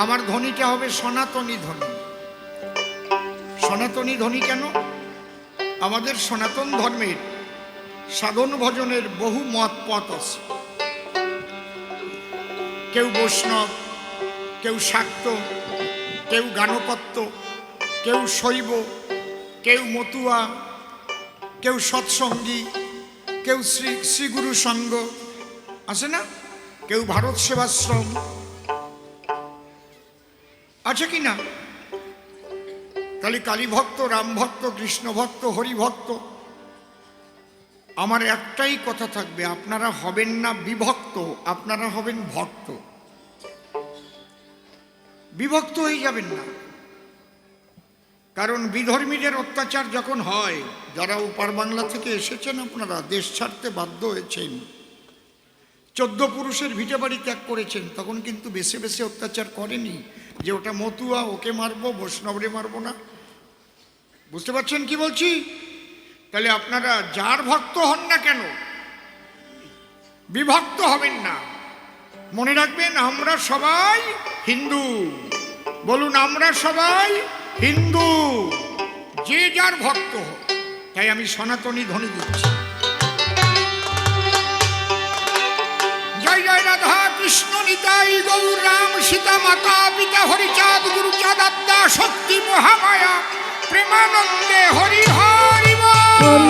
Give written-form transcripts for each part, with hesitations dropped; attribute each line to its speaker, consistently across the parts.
Speaker 1: আমার ধ্বনিটা হবে সনাতনী ধ্বনি। সনাতনী ধ্বনি কেন? আমাদের সনাতন ধর্মের সাধন ভজনের বহু মত পথ আছে। কেউ বৈষ্ণব, কেউ শাক্ত, কেউ গানপত্য, কেউ শৈব, কেউ মতুয়া, কেউ সৎসঙ্গী, কেউ শ্রী গুরু সঙ্গ আছে না, কেউ ভারত সেবাশ্রম আছে কি না? তাহলে কালী ভক্ত, রাম ভক্ত, কৃষ্ণ ভক্ত, হরি ভক্ত। আমার একটাই কথা থাকবে, আপনারা হবেন না বিভক্ত, আপনারা হবেন ভক্ত। বিভক্ত হয়ে যাবেন না। কারণ বিধর্মীদের অত্যাচার যখন হয়, যারা ওপার বাংলা থেকে এসেছেন, আপনারা দেশ ছাড়তে বাধ্য হয়েছেন, 14 পুরুষের ভিটে বাড়ি ত্যাগ করেছেন, তখন কিন্তু বেছে বেছে অত্যাচার করেনি যে ওটা মতুয়া, ওকে মারবো, বৈষ্ণবরে মারবো না। বুঝতে পারছেন কি বলছি? তাহলে আপনারা যার ভক্ত হন না কেন, বিভক্ত হবেন না। মনে রাখবেন, আমরা সবাই হিন্দু। বলুন, আমরা সবাই হিন্দু, যে যার ভক্ত হোক। তাই আমি সনাতনী ধ্বনি দিচ্ছি। জয় জয় রাধা কৃষ্ণ নিতাই গৌর রাম সীতা মাতা পিতা হরিচাঁদ গুরুচাঁদ আদ্যা শক্তি মহামায়া প্রেমানন্দে হরি হরি বল।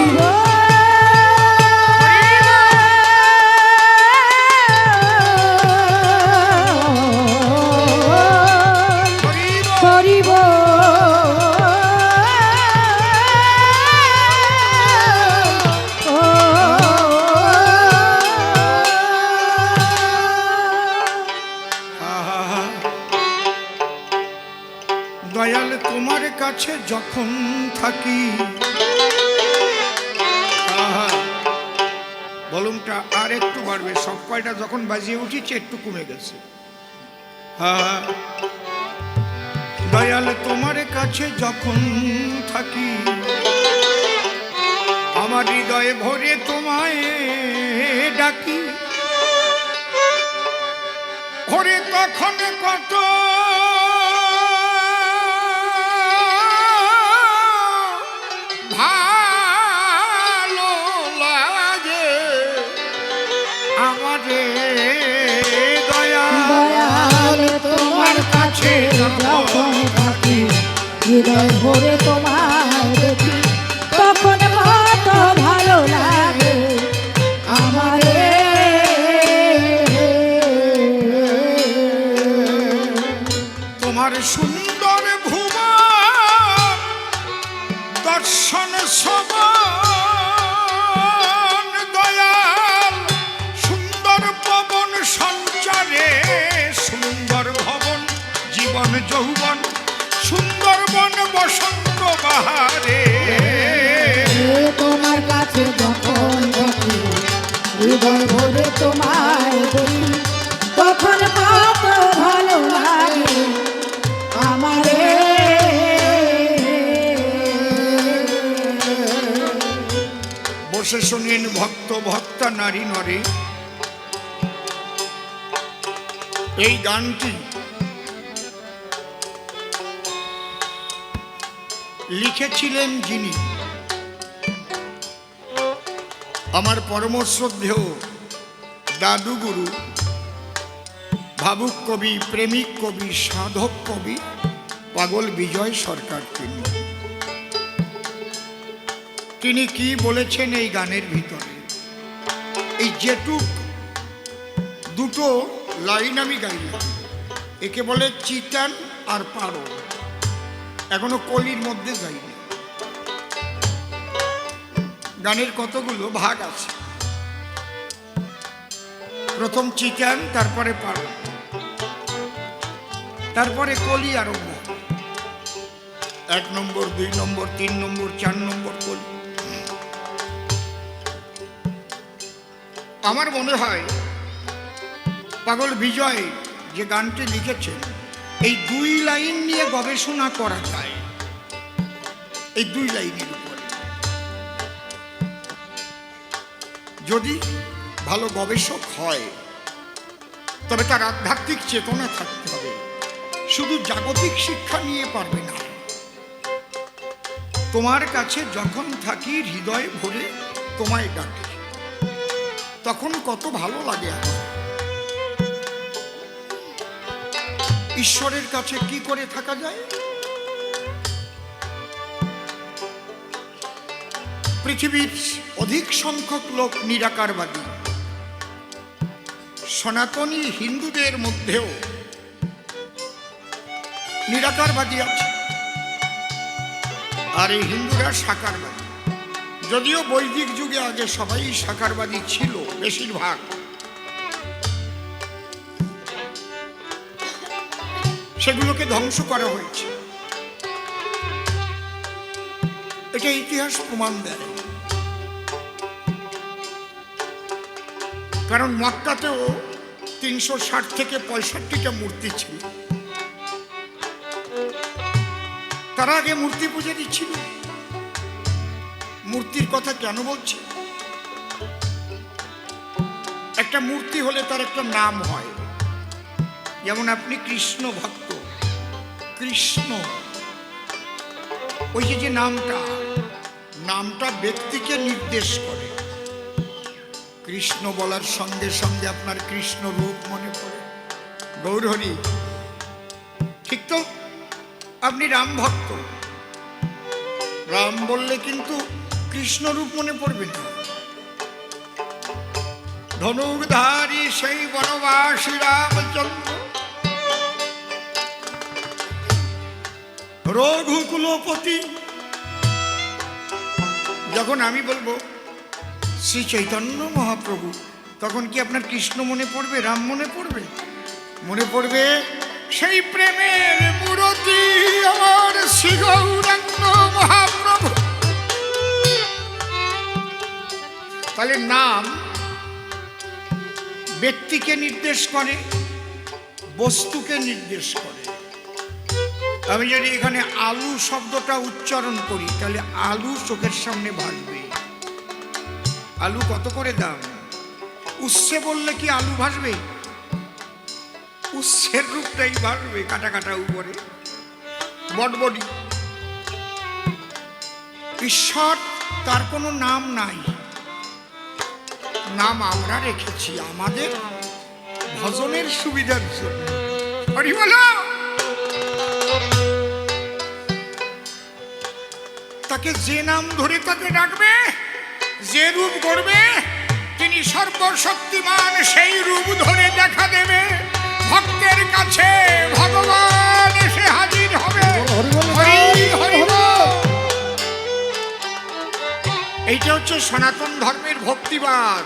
Speaker 1: দয়াল তোমার কাছে যখন থাকি, ভলিউমটা আর একটু বাড়বে, সব কয়টা যখন বাজিয়ে উঠেছে একটু কমে গেছে। দয়াল তোমার কাছে যখন থাকি, আমার হৃদয়ে ভরে তোমায় ডাকি, ভরে তখন কত ভালো লাগে আমারে। দয়াল তোমার কাছে যখন থাকি,
Speaker 2: হৃদয় ভরে তোমায় দেখি, তখন কত ভালো লাগে আমারে।
Speaker 1: তোমার সুন্দর ভুবন দর্শন শোভন, দয়াল সুন্দর পবন সঞ্চারে, সুন্দর ভবন জীবন যৌবন, সুন্দরবন বসন্ত বাহারে।
Speaker 2: তোমার কাছে যখন থাকি, হৃদয় ভরে তোমায় দেখি, তখন কত ভালো লাগে আমারে।
Speaker 1: বসে শুনেন ভক্ত ভক্তা নারী নরে, এই গানটি লিখেছিলেন যিনি, আমার পরম শ্রদ্ধেয় দাদুগুরু, ভাবুক কবি, প্রেমিক কবি, সাধক কবি পাগল বিজয় সরকার। তিনি কি বলেছেন এই গানের ভিতরে? এই যেটুক দুটো লাইন আমি গাইলাম, একে বলে চিতান আর পারো। এখনো কলির মধ্যে যাইনি। গানের কতগুলো ভাগ আছে। প্রথম চিতান, তারপরে পারো, তারপরে কলি আরম্ভ। 1 নম্বর, 2 নম্বর, 3 নম্বর, 4 নম্বর কলি। আমার মনে হয় পাগল বিজয় যে গানটি লিখেছেন, এই 2 লাইন নিয়ে গবেষণা করা যায়। এই 2 লাইনের উপরে যদি ভালো গবেষক হয়, তবে তার আধ্যাত্মিক চেতনা থাকতে হবে। শুধু জাগতিক শিক্ষা নিয়ে পারবে না। তোমার কাছে যখন থাকি হৃদয় ভরে তোমায় ডাকি, তখন কত ভালো লাগে আমার। ঈশ্বরের কাছে কি করে থাকা যায়? পৃথিবীর অধিক সংখ্যক লোক নিরাকারবাদী। সনাতনী হিন্দুদের মধ্যেও নিরাকারবাদী আছে, আর এই হিন্দুরা সাকারবাদী। যদিও বৈদিক যুগে আগে সবাই সাকারবাদী ছিল, বেশিরভাগ। সেগুলোকে ধ্বংস করা হয়েছে, এটা ইতিহাস প্রমাণ দেয়। কারণ মক্কাতেও 360 থেকে 65টা মূর্তি ছিল। তারা আগে মূর্তি পূজারী ছিল। মূর্তির কথা কেন বলছি? একটা মূর্তি হলে তার একটা নাম হয়। যেমন আপনি কৃষ্ণ ভক্ত, কৃষ্ণ, ওই যে নামটা ব্যক্তিকে নির্দেশ করে। কৃষ্ণ বলার সঙ্গে সঙ্গে আপনার কৃষ্ণ রূপ মনে পড়ে, গৌরহরি, ঠিক তো? আপনি রাম ভক্ত, রাম বললে কিন্তু কৃষ্ণ রূপ মনে পড়বে না। ধনুর্ধারী সেই বনবাসী রামচন্দ্র, রঘুকুলপতি। যখন আমি বলবো শ্রী চৈতন্য মহাপ্রভু, তখন কি আপনার কৃষ্ণ মনে পড়বে, রাম মনে পড়বে? মনে পড়বে সেই প্রেমের মূরতি আমার শ্রী গৌরাঙ্গ মহাপ্রভু। তাহলে নাম ব্যক্তিকে নির্দেশ করে, বস্তুকে নির্দেশ করে। আমি যদি এখানে আলু শব্দটা উচ্চারণ করি, তাহলে আলু চোখের সামনে ভাসবে। আলু কত করে দাম? উচ্ছে বললে কি আলু ভাসবে? উচ্ছের রূপটাই ভাসবে, কাটা কাটা উপরে, বটবডি। ঈশ্বর, তার কোনো নাম নাই। নাম আমরা রেখেছি আমাদের ভজনের সুবিধার জন্য। হরি বলো। তাকে যে নাম ধরে তাকে ডাকবে, যে রূপ করবে, তিনি সর্বশক্তিমান, সেই রূপ ধরে দেখা দেবে। ভক্তের কাছে ভগবান এসে হাজির হবে। এইটা হচ্ছে সনাতন ধর্মের ভক্তিবাদ।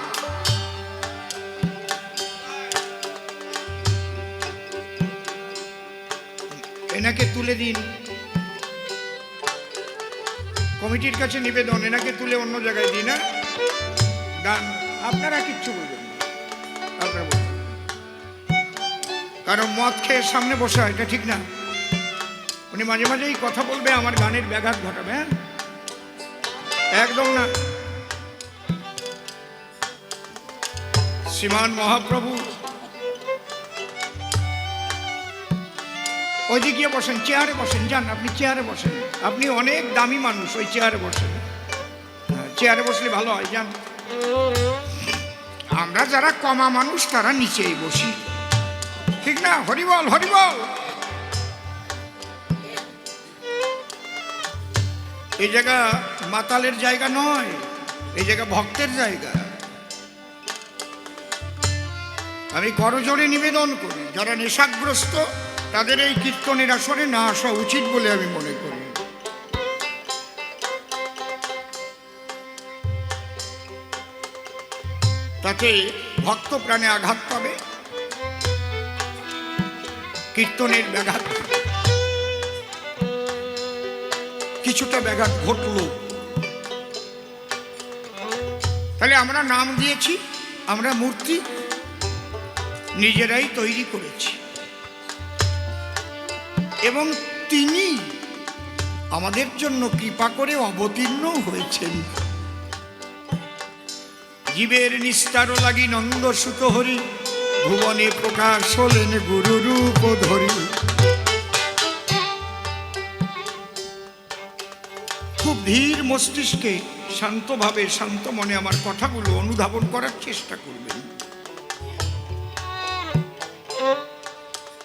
Speaker 1: এনাকে তুলে দিন, কমিটির কাছে নিবেদন, এনাকে তুলে অন্য জায়গায় দিন। গান আপনারা কিচ্ছু বলবেন না, আপনারা বলবেন, কারণ মদ খেয়ে সামনে বসা এটা ঠিক না। উনি মাঝে মাঝেই কথা বলবে, আমার গানের ব্যাঘাত ঘটাবে। হ্যাঁ, একদম না। শ্রীমান মহাপ্রভু ওই দিকে বসেন, চেয়ারে বসেন, যান আপনি চেয়ারে বসেন। আপনি অনেক দামি মানুষ, ওই চেয়ারে বসেন। চেয়ারে বসলে ভালো হয়, যান। আমরা যারা কমা মানুষ তারা নিচেই বসি, ঠিক না? হরিবল হরিবল। এই জায়গা মাতালের জায়গা নয়, এই জায়গা ভক্তের জায়গা। আমি করজোড়ে নিবেদন করি, যারা নেশাগ্রস্ত তাদের এই কীর্তনের আসরে না আসা উচিত বলে আমি মনে করি। তাতে ভক্ত প্রাণে আঘাত পাবে, কীর্তনের ব্যাঘাত, কিছুটা ব্যাঘাত ঘটল। তাহলে আমরা নাম দিয়েছি, আমরা মূর্তি নিজেরাই তৈরি করেছি, এবং তিনি আমাদের জন্য কৃপা করে অবতীর্ণ হয়েছেন। জীবের নিস্তার লাগি নন্দ সুত হরি, ভুবনে প্রকাশ হলেন গুরু রূপ ধরি। ধীর মস্তিষ্কে শান্তভাবে শান্ত মনে আমার কথাগুলো অনুধাবন করার চেষ্টা করবেন।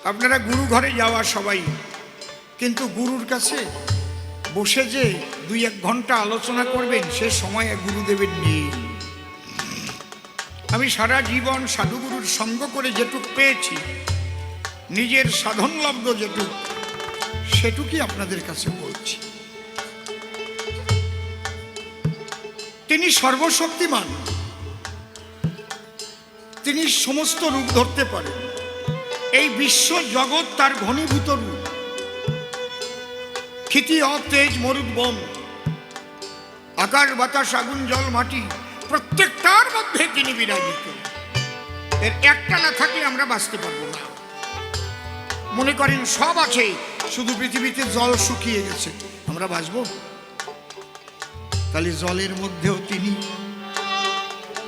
Speaker 1: আপনারা গুরু ঘরে যাওয়া সবাই, কিন্তু গুরুর কাছে বসে যে 2-1 ঘন্টা আলোচনা করবেন সে সময় গুরুদেবের নেই। আমি সারা জীবন সাধুগুরুর সঙ্গ করে যেটুক পেয়েছি, নিজের সাধনলব্ধ যেটুক, সেটুকুই আপনাদের কাছে বলছি। তিনি সর্বশক্তিমান, তিনি সমস্ত রূপ ধরতে পারেন। এই বিশ্ব জগৎ তার ঘনীভূত রূপ। ক্ষিতি অতেজ মরুদ বন, আকাশ বাতাস আগুন জল মাটি, প্রত্যেকটার মধ্যে তিনি বিরাজিত। এর একটা না থাকলে আমরা বাঁচতে পারবো না। মনে করেন সব আছে, শুধু পৃথিবীতে জল শুকিয়ে গেছে, আমরা বাঁচবো? তাহলে জলের মধ্যেও তিনি।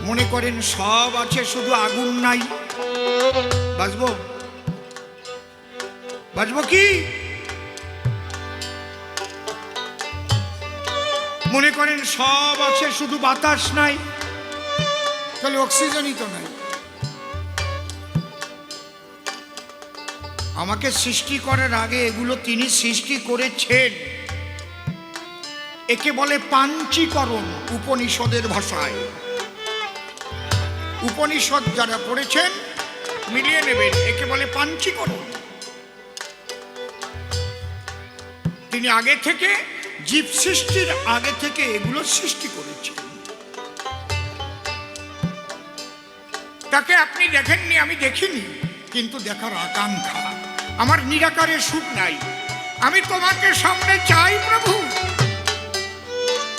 Speaker 1: মনে করেন সব আছে, শুধু আগুন নাই, বাঁচবো? বাঁচবো কি? মনে করেন সব আছে, শুধু বাতাস নাই, তাহলে অক্সিজেনই তো নাই। আমাকে সৃষ্টি করার আগে এগুলো তিনি সৃষ্টি করেছেন। একে বলে পাঞ্চীকরণ উপনিষদের ভাষায়। উপনিষদ যারা পড়েছেন মিলিয়ে নেবেন, একে বলে পাঞ্চীকরণ। তিনি আগে থেকে, জীব সৃষ্টির আগে থেকে এগুলো সৃষ্টি করেছেন। তাকে আপনি দেখেননি, আমি দেখিনি, কিন্তু দেখার আকাঙ্ক্ষা। আমার নিরাকারে সুখ নাই, আমি তোমাকে সামনে চাই প্রভু,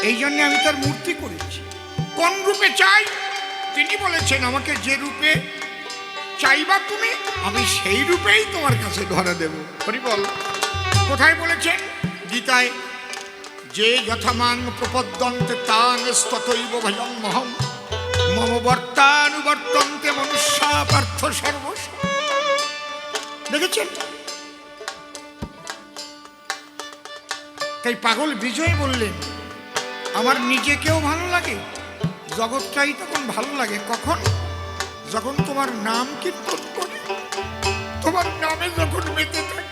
Speaker 1: এই জন্য আমি তার মূর্তি করেছি। কোন রূপে চাই? তিনি বলেছেন আমাকে যে রূপে চাইবা তুমি, আমি সেই রূপেই তোমার কাছে ধরা দেব। হরি বল। কোথায় বলেছেন? গীতায়, যে যথামাং প্রপদ্যন্তে তাং স্ততৈব ভয়ং মহম মম বর্তানুবর্তন্তে মনুষ্যা পার্থ সর্বস্ব। দেখেছেন? তাই পাগল বিজয় বললেন, আমার নিজেকেও ভালো লাগে, জগৎটাই তখন ভালো লাগে। কখন? যখন তোমার নাম কীর্তন করে, তোমার নামে যখন মেতে থাকে,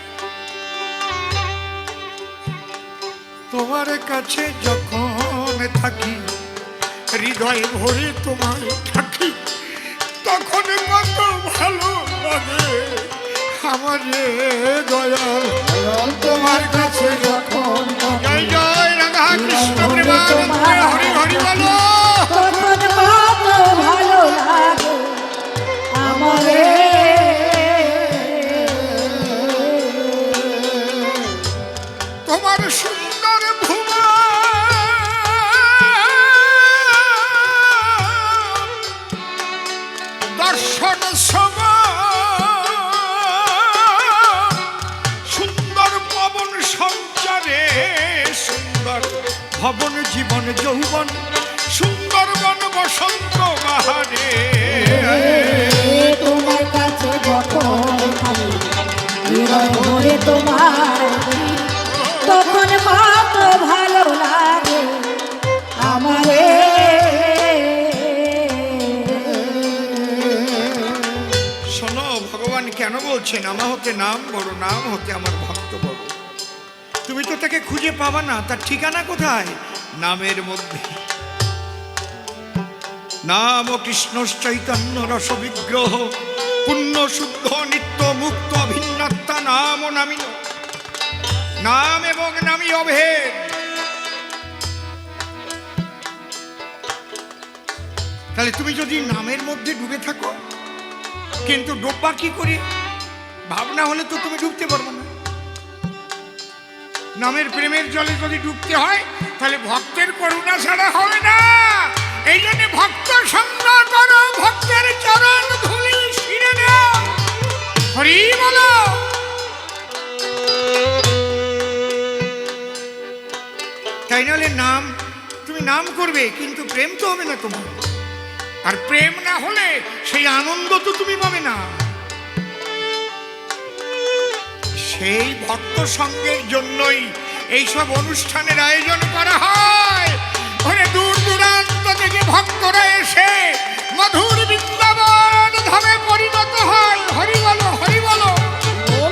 Speaker 1: তোমার কাছে যখন থাকি, হৃদয় ভরে তোমায় থাকি, তখন কত ভালো লাগে আমার দয়াল তোমার কাছে যখন। জয় জয় রাধা কৃষ্ণ প্রেমানন্দে, হরি হরি বলো।
Speaker 2: তখন কত ভালো লাগে আমারে,
Speaker 1: তোমার সুন্দর ভুবন দর্শন সুন্দর পবন সঞ্চারে, সুন্দর ভবন জীবন যৌবন, সুন্দর বন বসন্ত বাহারে।
Speaker 2: তোমার কাছে যখন থাকি, হৃদয় ভরে তোমার, তখন কত ভালো লাগে আমারে।
Speaker 1: শোনো, ভগবান কেন বলছেন আমা হতে নাম বড়, নাম হতে আমার ভক্ত বড়। তুমি তো তাকে খুঁজে পাবা না, তার ঠিকানা কোথায়? নামের মধ্যে। নাম কৃষ্ণ চৈতন্য রস বিগ্রহ, পুণ্য শুদ্ধ নিত্য মুক্ত ভিন্নাত্মা নাম ও নামিন। নাম এবং নামই অভেদ। তাহলে তুমি যদি নামের মধ্যে ডুবে থাকো, কিন্তু ডুববা কি করে? ভাবনা হলে তো তুমি ডুবতে পারবে না। নামের প্রেমের জলে যদি ডুবতে হয়, তাহলে ভক্তের করুণা ছাড়া হবে না। এই জন্য ভক্ত সঙ্গ করো, ভক্তের চরণ ধুলি শিরে নাও। হরি বলো। তাই নাহলে নাম, তুমি নাম করবে কিন্তু প্রেম তো হবে না তোমার। আর প্রেম না হলে সেই আনন্দ তো তুমি পাবে না। সেই ভক্ত সঙ্গের জন্যই এইসব অনুষ্ঠানের আয়োজন করা হয়, ওরে দূর দূরান্ত থেকে ভক্তরা এসে মধুর বৃন্দাবন ধামে পরিণত হয়। হরি বলো, হরি বলো,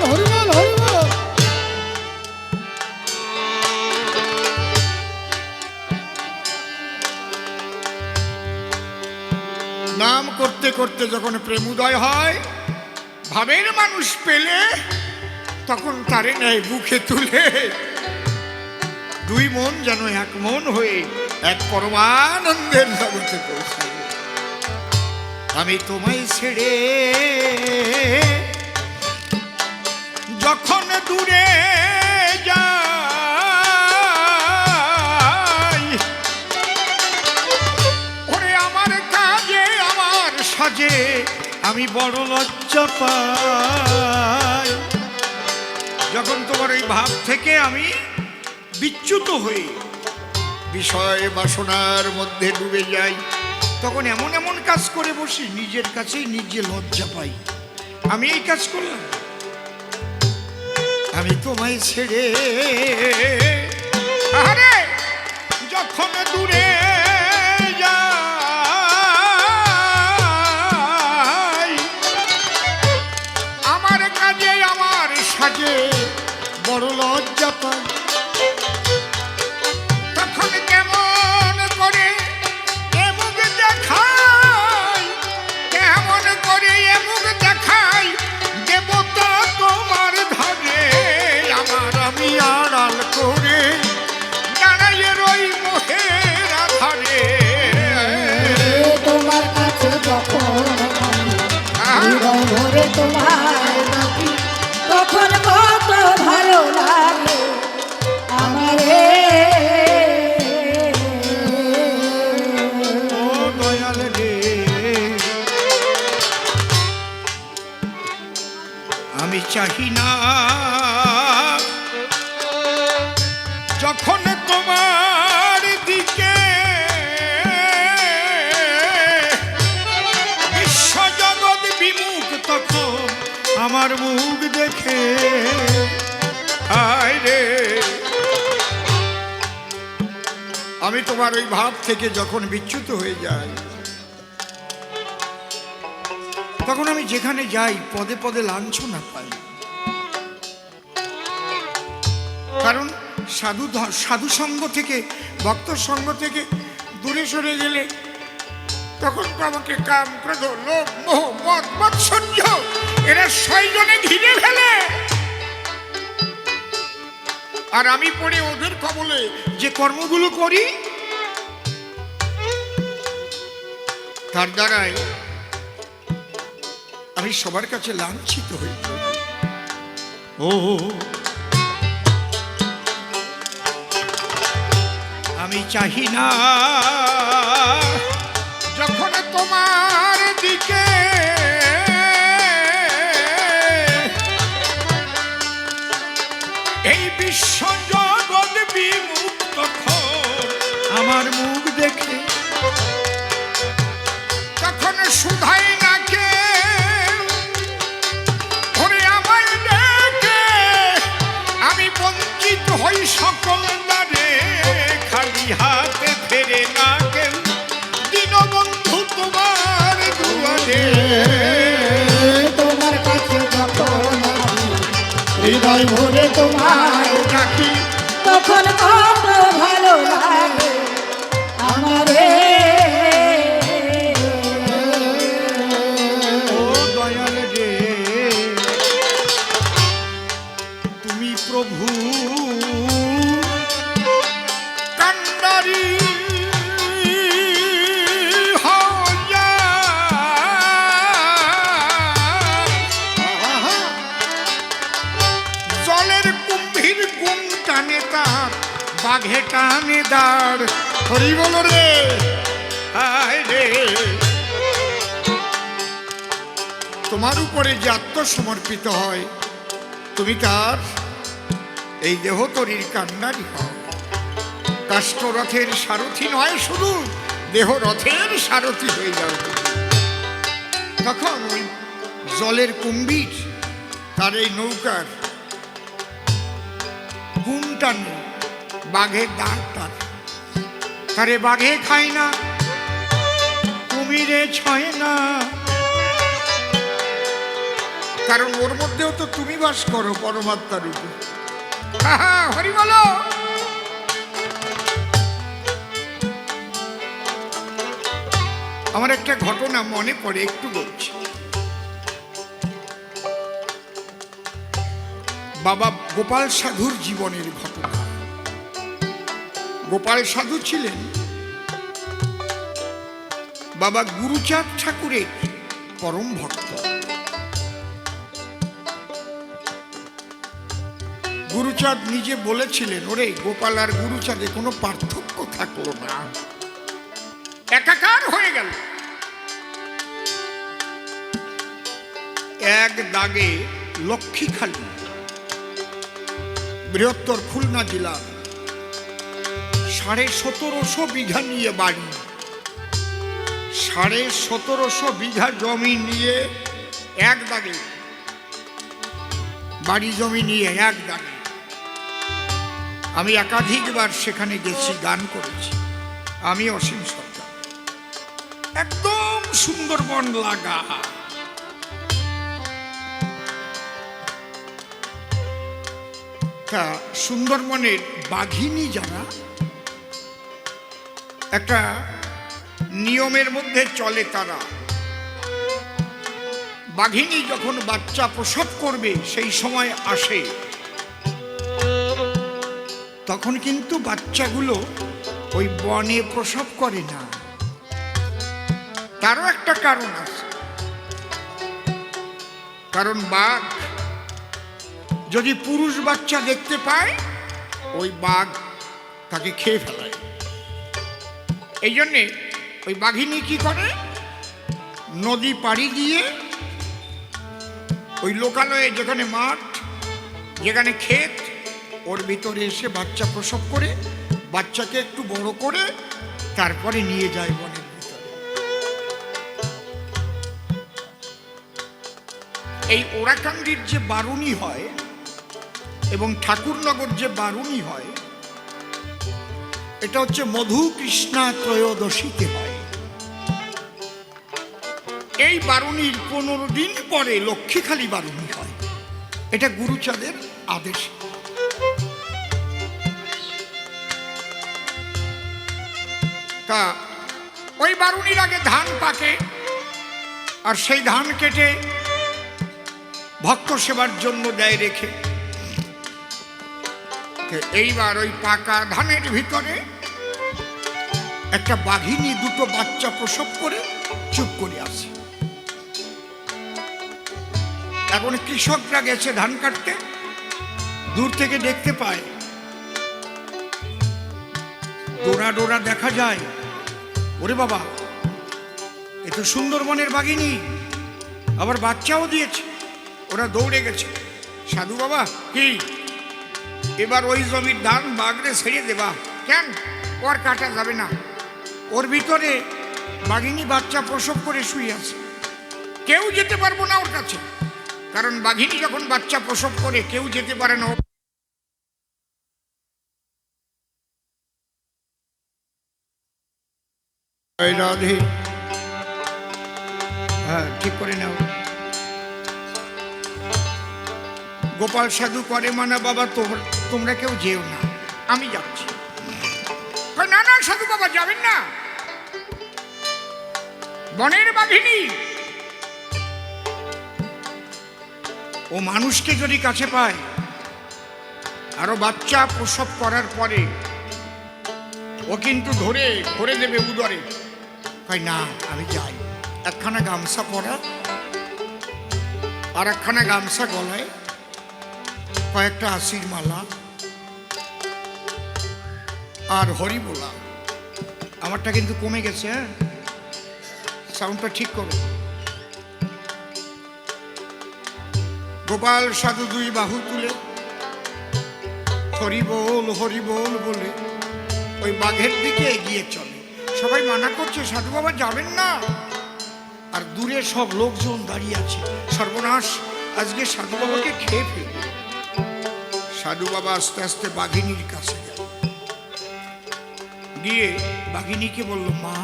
Speaker 3: হরি বল, হরি বল।
Speaker 1: নাম করতে করতে যখন প্রেমোদয় হয়, ভাবের মানুষ পেলে তখন তারে নেয় বুকে তুলে, দুই মন যেন এক মন হয়ে এক পরমানন্দের জগতে পৌঁছায়। আমি তোমায় ছেড়ে যখন দূরে যাই, ওরে আমার কাজে আমার সাজে আমি বড় লজ্জা পাই। যখন তোমার ওই ভাব থেকে আমি বিচ্যুত হয়ে বিষয় বাসনার মধ্যে ডুবে যাই, তখন এমন এমন কাজ করে বসি, নিজের কাছেই নিজে লজ্জা পাই। আমি এই কাজ করলাম, আমি তোমায় ছেড়ে আরে যখন দূরে যাই, আমার কাজে আমার সাজে বড় লজ্জা পাই। তখন কেমন করে এ মুখ দেখাই, কেমন করে এ মুখ দেখাই, দেবতা তোমার ধারে আমার আমি আড়াল করে দাঁড়াইয়ে রই মোহের আধারে।
Speaker 2: তোমার কাছে যখন আমি হৃদয় ভরে তোমায় ডাকি, তখন কত ভালো লাগে আমারে।
Speaker 1: ও দয়াল রে, আমি চাহি না যখন তোমার দিকে বিশ্বজগৎ বিমুখ, তখন আমার মুখ দেখে আয় রে। আমি তোমার ওই ভাব থেকে যখন বিচ্যুত হয়ে যাই, তখন আমি যেখানে যাই পদে পদে লাঞ্ছনা পাই। কারণ সাধু সঙ্গ থেকে, ভক্ত সঙ্গ থেকে দূরে সরে গেলে তখন তো আমাকে কাম, ক্রোধ, লোভ, মোহ, মদ, মাৎসর্য এরা 6 জনে ঘিরে ফেলে। আর আমি পড়ে ওদের কবলে যে কর্মগুলো করি, তার দ্বারাই আমি সবার কাছে লাঞ্ছিত হই। ও আমি চাহি না যখন তোমার দিকে এই বিশ্ব জগৎ বিমুখ, তখন আমার মুখ দেখে তখন শুধাই না কে ওরে আমায় দেখে, আমি বঞ্চিত হই সকল দ্বারে, খালি হাতে ফেরে না কেউ দীনবন্ধু তোমার দুয়ারে।
Speaker 2: তোমার কাছে যখন আমি হৃদয় ভরে তোমায় ডাকি, তখন কত ভালো লাগে আমারে।
Speaker 1: ও দয়াল রে, তুমি প্রভু কান্ডারি হইয়া, জলের কুম্ভীর গুণ টানে তার, বাঘে টানে দাঁড়। হরি বল রে, হায় রে, তোমার উপরে যে আত্মসমর্পিত হয়, তুমি তার এই দেহ তরির কান্নারি হও। কাষ্ঠরথের সারথি নয়, শুধু দেহ রথের সারথি হয়ে যাও। তখন ওই জলের কুম্ভীর তার এই নৌকার গুণটা নেই, বাঘের দাঁতটা। তারে বাঘে খায় না, কুমিরে ছয় না, কারণ ওর মধ্যেও তো তুমি বাস করো পরমাত্মা রূপে। হরি বলো। আমার একটা ঘটনা মনে পড়ে, একটু বলছি। বাবা গোপাল সাধুর জীবনের ঘটনা। গোপাল সাধু ছিলেন বাবা গুরুচাঁদ ঠাকুরের পরম ভক্ত। গুরুচাঁদ নিজে বলেছিলেন, ওরে গোপাল আর গুরুচাঁদে কোনো পার্থক্য থাকলো না, একাকার হয়ে গেল। এক দাগে লক্ষ্মীখালী, বৃহত্তর খুলনা জেলার 1750 বিঘা নিয়ে বাড়ি, 1750 বিঘা জমি নিয়ে এক দাগে বাড়ি, জমি নিয়ে এক দাগে। আমি একাধিকবার সেখানে গেছি, গান করেছি। আমি অসীম সরকার, একদম সুন্দরবন লাগা। তা সুন্দরবনের বাঘিনী যারা, একটা নিয়মের মধ্যে চলে তারা। বাঘিনী যখন বাচ্চা প্রসব করবে সেই সময় আসে, তখন কিন্তু বাচ্চাগুলো ওই বনে প্রসব করে না। তারও একটা কারণ আছে, কারণ বাঘ যদি পুরুষ বাচ্চা দেখতে পায়, ওই বাঘ তাকে খেয়ে ফেলায়। এই জন্যে ওই বাঘিনী কি করে, নদী পাড়ি দিয়ে ওই লোকালয়ে, যেখানে মাঠ, যেখানে ক্ষেত, ওর ভিতরে এসে বাচ্চা প্রসব করে, বাচ্চাকে একটু বড় করে তারপরে নিয়ে যায় বনের ভিতরে। এই ওরাকান্দির যে বারুণী হয় এবং ঠাকুরনগর যে বারুণী হয়, এটা হচ্ছে মধু কৃষ্ণা ত্রয়োদশীতে হয়। এই বারুণীর 15 দিন পরে লক্ষ্মীখালী বারুণী হয়। এটা গুরুচাঁদের আদেশ। তা ওই বারুণীর আগে ধান পাকে, আর সেই ধান কেটে ভক্ত সেবার জন্য দেয় রেখে। এইবার ওই পাকা ধানের ভিতরে একটা বাঘিনী দুটো বাচ্চা প্রসব করে চুপ করে আছে। এখন কৃষকরা গেছে ধান কাটতে, দূর থেকে দেখতে পায়, ডোরা ডোরা দেখা যায়। ওরে বাবা, এ তো সুন্দরবনের বাঘিনী, আবার বাচ্চাও দিয়েছে। ওরা দৌড়ে গেছে, সাধু বাবা কি এবার ওই জমির ধান বাঘরে ছেড়ে দেবা? কেন? ওর কাটা যাবে না, ওর ভিতরে বাঘিনী বাচ্চা প্রসব করে শুয়ে আছে, কেউ যেতে পারবো না ওর কাছে। কারণ বাঘিনী যখন বাচ্চা প্রসব করে কেউ যেতে পারে না। রাধে, হ্যাঁ ঠিক করে নাও। গোপাল সাধু করে মানা, বাবা তোমরা কেউ যেও না, আমি যাচ্ছি। না না সাধু বাবা যাবেন না, বনের বাঘিনী ও মানুষকে যদি কাছে পায়, আরো বাচ্চা প্রসব করার পরে ও কিন্তু ধরে ভরে দেবে উদরে। না আমি যাই। একখানা গামছা পরা, আর একখানা গামছা গলায়, কয়েকটা আশির মালা, আর হরি বলা। আমারটা কিন্তু কমে গেছে, হ্যাঁ সাউন্ডটা ঠিক করো। গোপাল সাধু দুই বাহু তুলে হরি বল বলে ওই বাঘের দিকে এগিয়ে চলে। সবাই মানা করছে, সাধু বাবা যাবেন না। আর দূরে সব লোকজন দাঁড়িয়ে আছে, সর্বনাশ, আজকে সাধু বাবাকে খেয়ে ফেলবে। সাধু বাবা আস্তে আস্তে বাঘিনীর কাছে গেল, গিয়ে বাঘিনীকে বলল, মা,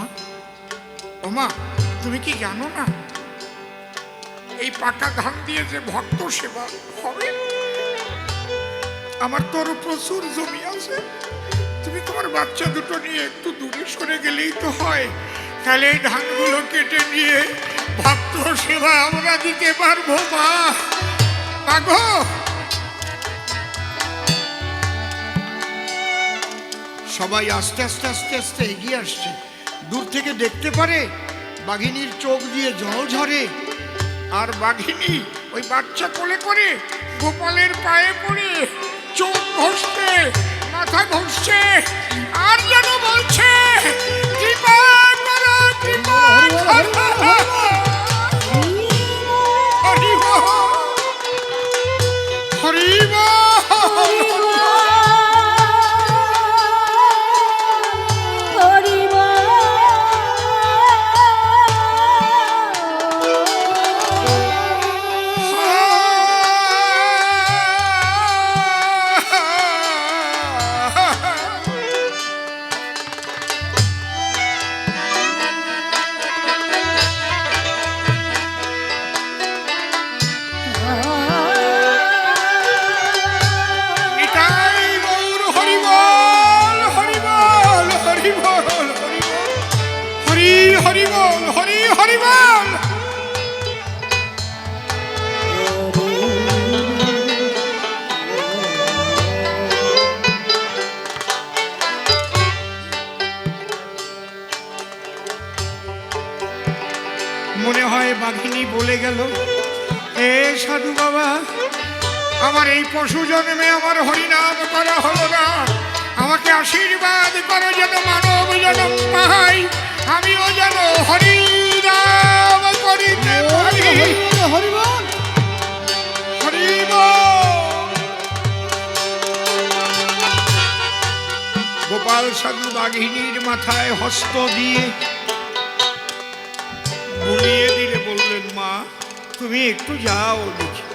Speaker 1: ও মা, তুমি কি জানো না এই পাকা ধান দিয়ে যে ভক্ত সেবা হবে? আমার তোর প্রচুর জমি আছে, তুমি তোমার বাচ্চা দুটো নিয়ে একটু দূরে সরে গেলেই তো হয়, তাহলে এই ধানগুলো কেটে নিয়ে ভক্ত সেবা আমরা দিতে পারবো। মা, মাগো। সবাই আস্তে আস্তে আস্তে আস্তে এগিয়ে আসছে। দূর থেকে দেখতে পারে বাঘিনীর চোখ দিয়ে জল ঝরে, আর বাঘিনী ওই বাচ্চা কোলে করে গোপালের পায়ে পড়ে চোখ ঘষছে, মাথা ঘষছে, আর যেন বলছে, কৃপা করো, কৃপা করো। হরি বল, হরি বল। হরি বল, হরি হরি বল। মনে হয় বাঘিনী বলে গেল, এ সাধু বাবা, আমার এই পশু জন্মে আমার হরিনাম করা হলো না, আমাকে আশীর্বাদ করো যেন মানব জন্ম পাই, আমিও যেন হরি নাম করিতে পারি।
Speaker 3: হরি বল,
Speaker 1: হরি বল। গোপাল সাধু বাঘিনীর মাথায় হস্ত দিয়ে বুলিয়ে দিলে বললেন, মা, তুমি একটু যাও দেখি।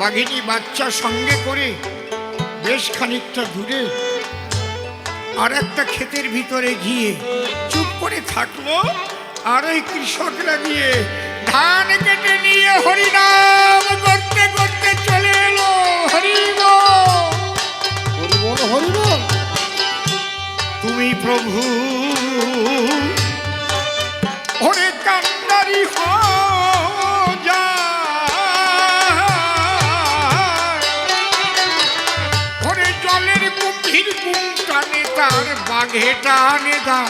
Speaker 1: বাঘিনী বাচ্চা সঙ্গে করে বেশ খানিকটা দূরে আর একটা ক্ষেতের ভিতরে গিয়ে চুপ করে থাকলো, আর ওই কৃষকরা গিয়ে ধান কেটে নিয়ে হরিনাম করতে করতে চলে এলো। হরি বল,
Speaker 3: হরি বল।
Speaker 1: তুমি প্রভু ওরে কান্ডারি যা, ওরে জলের কুম্ভীর কুম টানে তার বাঘে টানে দা,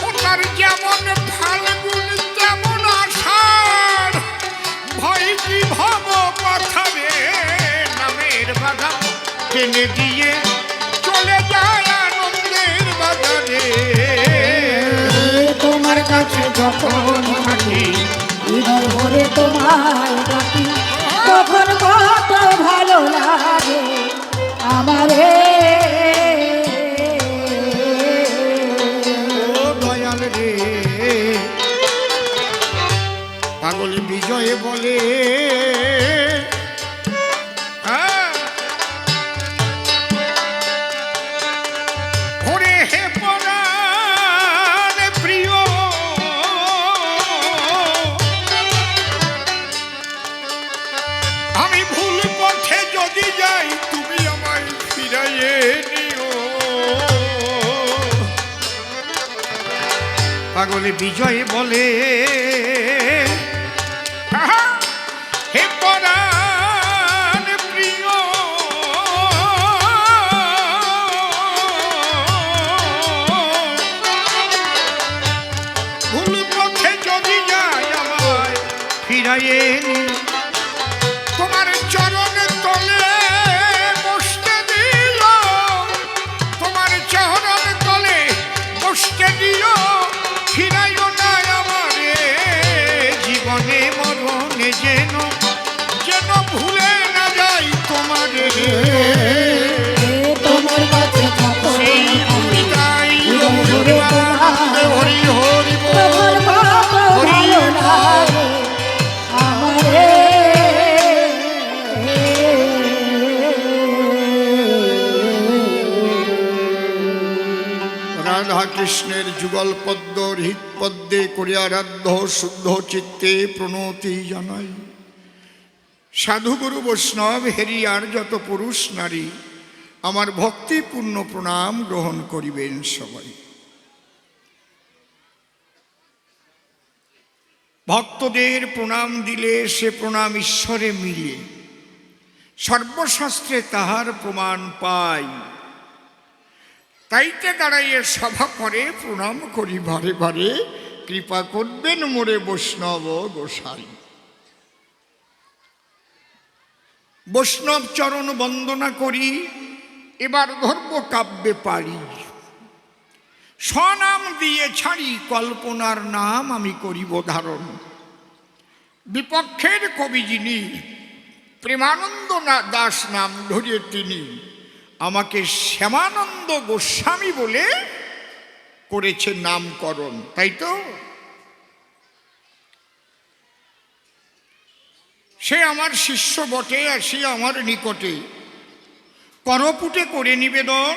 Speaker 1: ওটার যেমন ফাল্গুন তেমন আষাঢ়, ভয় কি ভব পাথারে নামের বাধা টেনে দিয়ে চলে যায় আনন্দের বাজারে।
Speaker 2: তোমার কাছে যখন থাকি, হৃদয় ভরে তোমায় ডাকি, তখন কত ভালো লাগে আমারে।
Speaker 1: ও দয়াল রে, পাগল বিজয়ে বলে, ওরে হে পরাণ প্রিয়, আমি ভুল পথে যদি যাই তুমি আমায় ফিরাইয়ে নিও। পাগলে বিজয় বলে, হে পরাণ প্রিয়, ভুল পথে যদি যাই আমায় ফিরাইয়ে নিও। তোমার চরণ তলে বসতে দিল, তোমার চরণ তলে বসতে দিল, ফিরাইও না আমারে জীবনে মরণে, যেন যেন ভুলে না যাই তোমারে।
Speaker 2: তোমার কাছে যখন
Speaker 1: সেই বিদায় হরি হরি বল,
Speaker 2: তখন কত ভালো লাগে আমারে।
Speaker 1: কৃষ্ণের যুগল পদ্ম হৃৎপদ্মে করে আরাধ্য শুদ্ধ চিত্তে প্রণতি জানাই। সাধুগুরু বৈষ্ণব হেরিয়ার যত পুরুষ নারী আমার ভক্তিপূর্ণ প্রণাম গ্রহণ করিবেন সবাই। ভক্তদের প্রণাম দিলে সে প্রণাম ঈশ্বরে মিলে, সর্বশাস্ত্রে তাহার প্রমাণ পাই। তাইতে দাঁড়াইয়ে সভা করে প্রণাম করি বারে বারে, কৃপা করবেন মোরে বৈষ্ণব গোসাই। বৈষ্ণব চরণ বন্দনা করি, এবার ধর্ম কাব্যে পারি। স্বনাম দিয়ে ছাড়ি কল্পনার নাম আমি করিব ধারণ। বিপক্ষের কবি যিনি প্রেমানন্দ দাস নাম ধরিয়ে তিনি আমাকে শ্যামানন্দ গোস্বামী বলে করেছে নামকরণ, তাই তো? সে আমার শিষ্য বটে, আর সে আমার নিকটে করপুটে করে নিবেদন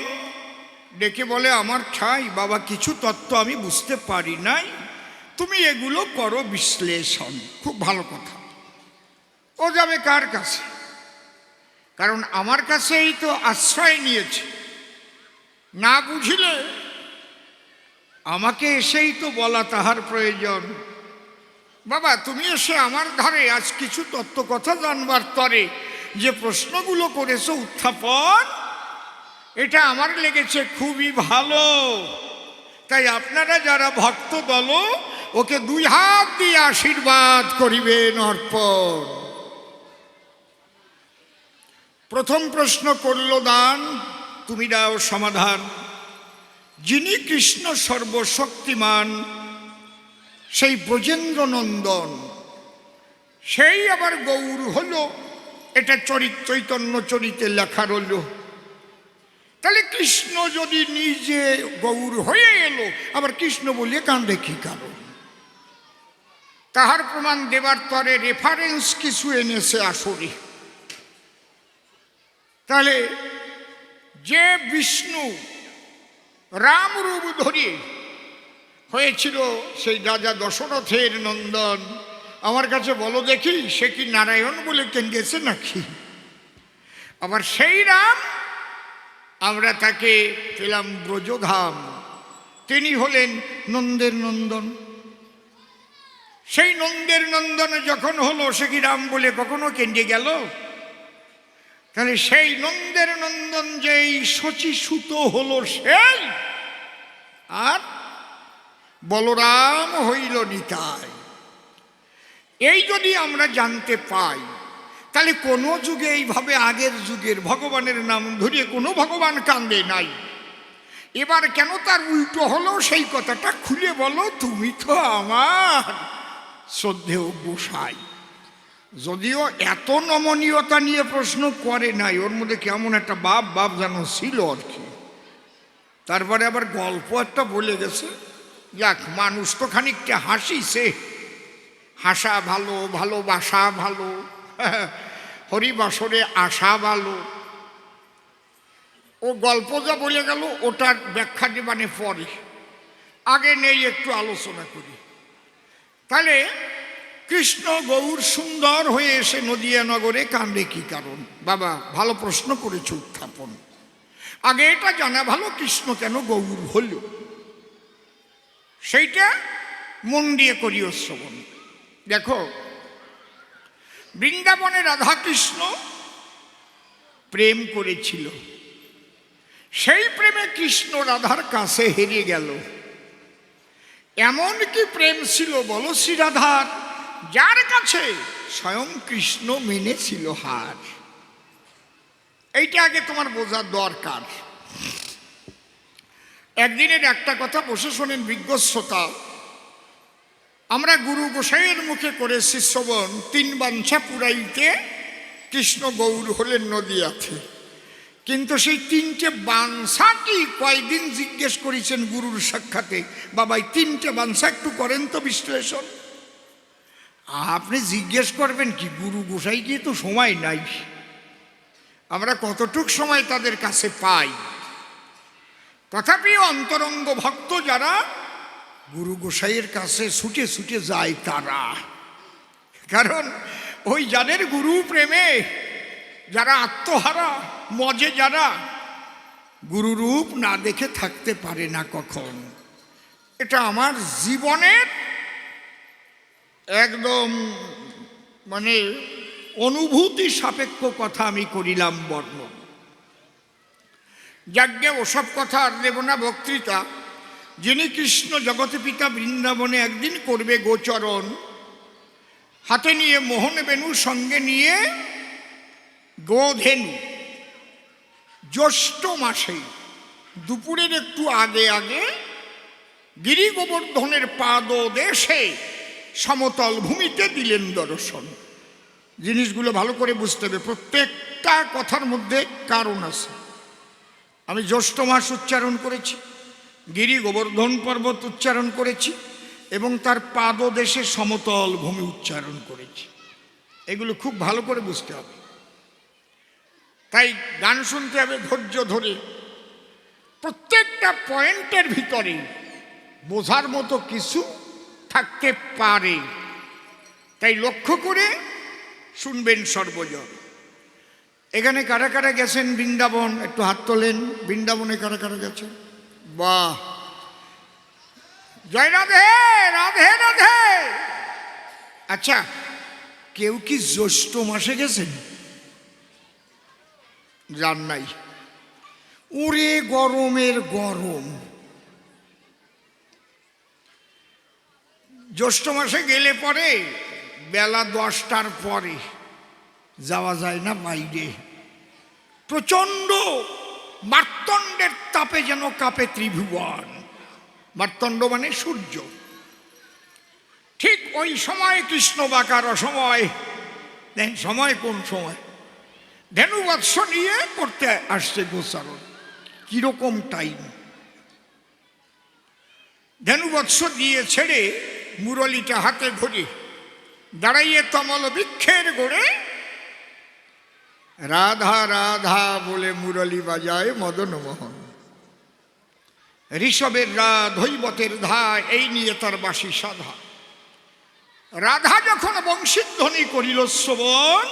Speaker 1: ডেকে বলে, আমার ঠাই বাবা কিছু তত্ত্ব আমি বুঝতে পারি নাই, তুমি এগুলো করো বিশ্লেষণ। খুব ভালো কথা। ও যাবে কার কাছে? কারণ আমার কাছেই তো আশ্রয় নিয়েছে। না বুঝিলে আমাকে এসেই তো বলা তাহার প্রয়োজন। বাবা তুমি এসে আমার ধারে আজ কিছু তত্ত্ব কথা জানবার তরে যে প্রশ্নগুলো করেছো উত্থাপন, এটা আমার লেগেছে খুবই ভালো। তাই আপনারা যারা ভক্ত দল ওকে দুই হাত দিয়ে আশীর্বাদ করিবেন অর্পণ। প্রথম প্রশ্ন করল দান, তুমি দাও সমাধান। যিনি কৃষ্ণ সর্বশক্তিমান, সেই ব্রজেন্দ্র নন্দন, সেই আবার গৌর হলো, এটা চৈতন্য চরিতে লেখা রইল। তাহলে কৃষ্ণ যদি নিজে গৌর হয়ে এলো, আবার কৃষ্ণ বলিয়ে কান্দে কি কারণ? তাহার প্রমাণ দেবার তরে রেফারেন্স কিছু এনেছে আসরে। তাহলে যে বিষ্ণু রাম রূপ ধরিয়ে হয়েছিল সেই রাজা দশরথের নন্দন, আমার কাছে বলো দেখি সে কি নারায়ণ বলে কেন্দ্রেছে নাকি? আবার সেই রাম আমরা তাকে পেলাম ব্রজধাম, তিনি হলেন নন্দের নন্দন। সেই নন্দের নন্দন যখন হলো, সে কি রাম বলে কখনো কেন্দ্রে গেল? তাহলে সেই নন্দের নন্দন যেই শচীসুত হলো সেই, আর বলরাম হইল নিতাই। এই যদি আমরা জানতে পাই, তাহলে কোনো যুগে এইভাবে আগের যুগের ভগবানের নাম ধরিয়ে কোনো ভগবান কান্দে নাই। এবার কেন তার উল্টো হলো সেই কথাটা খুলে বলো। তুমি তো আমার শ্রদ্ধেয় গোসাই। যদিও এত নমনীয়তা নিয়ে প্রশ্ন করে নাই, ওর মধ্যে কেমন একটা বাপ যেন ছিল আর কি। তারপরে আবার গল্প একটা বলে গেছে। যাক, মানুষ তো খানিকটা হাসিছে। হাসা ভালো, ভালোবাসা ভালো, হরিবাসরে আসা ভালো। ও গল্প যা বলে গেল ওটার ব্যাখ্যা দেবানে পরে, আগে নেই একটু আলোচনা করি। তাহলে কৃষ্ণ গৌর সুন্দর হয়ে এসে নদিয়া নগরে কান্দে কি কারণ? বাবা ভালো প্রশ্ন করেছে উত্থাপন। আগে এটা জানা ভালো কৃষ্ণ কেন গৌর হল, সেইটা মন দিয়ে করিও শ্রবণ। দেখো, বৃন্দাবনে রাধাকৃষ্ণ প্রেম করেছিল, সেই প্রেমে কৃষ্ণ রাধার কাছে হেরে গেল। এমন কি প্রেম ছিল বলো শ্রী রাধার, যার কাছে স্বয়ং কৃষ্ণ মেনেছিল হার। এইটা আগে তোমার বোঝার দরকার। একদিনের একটা কথা বসে শোনেন বিজ্ঞ শ্রোতা। আমরা গুরু গোসাইয়ের মুখে করেছি শ্রবণ, 3 বাঞ্ছা পুরাইতে কৃষ্ণ গৌর হলেন নদিয়াতে। কিন্তু সেই 3টে বাঞ্ছা কি কয়দিন জিজ্ঞেস করেছেন গুরুর সাক্ষাতে, বাবা এই 3টে বাঞ্ছা একটু করেন তো বিশ্লেষণ। আপনি জিজ্ঞেস করবেন কি, গুরু গোসাই গিয়ে তো সময় নাই। আমরা কতটুক সময় তাদের কাছে পাই। তথাপি অন্তরঙ্গ ভক্ত যারা গুরু গোসাইয়ের কাছে ছুটে ছুটে যায় তারা, কারণ ওই যাদের গুরু প্রেমে যারা আত্মহারা, মজে যারা, গুরুরূপ না দেখে থাকতে পারে না কখন। এটা আমার জীবনের একদম মানে অনুভূতি সাপেক্ষ কথা আমি করিলাম বর্ণন। যাজ্ঞে ওসব কথা আর দেব না বক্তৃতা। যিনি কৃষ্ণ জগতে পিতা বৃন্দাবনে একদিন করবে গোচরণ, হাতে নিয়ে মোহন বেনু, সঙ্গে নিয়ে গোধেনু, জ্যৈষ্ঠ মাসেই দুপুরের একটু আগে আগে গিরি গোবর্ধনের পাদদেশে সমতল ভূমিতে দিলেন দর্শন। জিনিসগুলো ভালো করে বুঝতে হবে, প্রত্যেকটা কথার মধ্যে কারণ আছে। আমি জ্যৈষ্ঠ মাস উচ্চারণ করেছি, গিরি গোবর্ধন পর্বত উচ্চারণ করেছি, এবং তার পাদদেশে সমতল ভূমি উচ্চারণ করেছি। এগুলো খুব ভালো করে বুঝতে হবে। তাই গান শুনতে হবে ধৈর্য ধরে। প্রত্যেকটা পয়েন্টের ভিতরে বোঝার মতো কিছু থাকতে পারে, তাই লক্ষ্য করে শুনবেন সর্বজন। এখানে কারা কারা গেছেন বৃন্দাবন? একটু হাত তোলেন। বৃন্দাবনে কারা কারা গেছেন? বাহ, জয় রাধে, রাধে রাধে। আচ্ছা, কেউ কি জ্যৈষ্ঠ মাসে গেছেন? যান নাই? ওরে গরমের গরম, জ্যৈষ্ঠ মাসে গেলে পরে বেলা 10টার পরে যাওয়া যায় না বাইরে। প্রচণ্ড মার্তণ্ডের তাপে যেন কাঁপে ত্রিভুবন। মার্তণ্ড মানে সূর্য। ঠিক ওই সময় কৃষ্ণ বাকার অসময়, দেন সময় কোন সময়? ধেনুবৎস নিয়ে করতে আসছে গোচারণ। কিরকম টাইম? ধেনুবৎস দিয়ে ছেড়ে মুরলিটা হাতে ধরে দাঁড়াইয়ে তমল বৃক্ষের গোড়ে রাধা রাধা বলে মুরলি বাজায় মদন মোহন। ঋষভের রাধ, হৈবতের ধা, এই নিয়ে তার বাসি সাধা। রাধা যখন বংশীধ্বনি করিল শ্রবণ,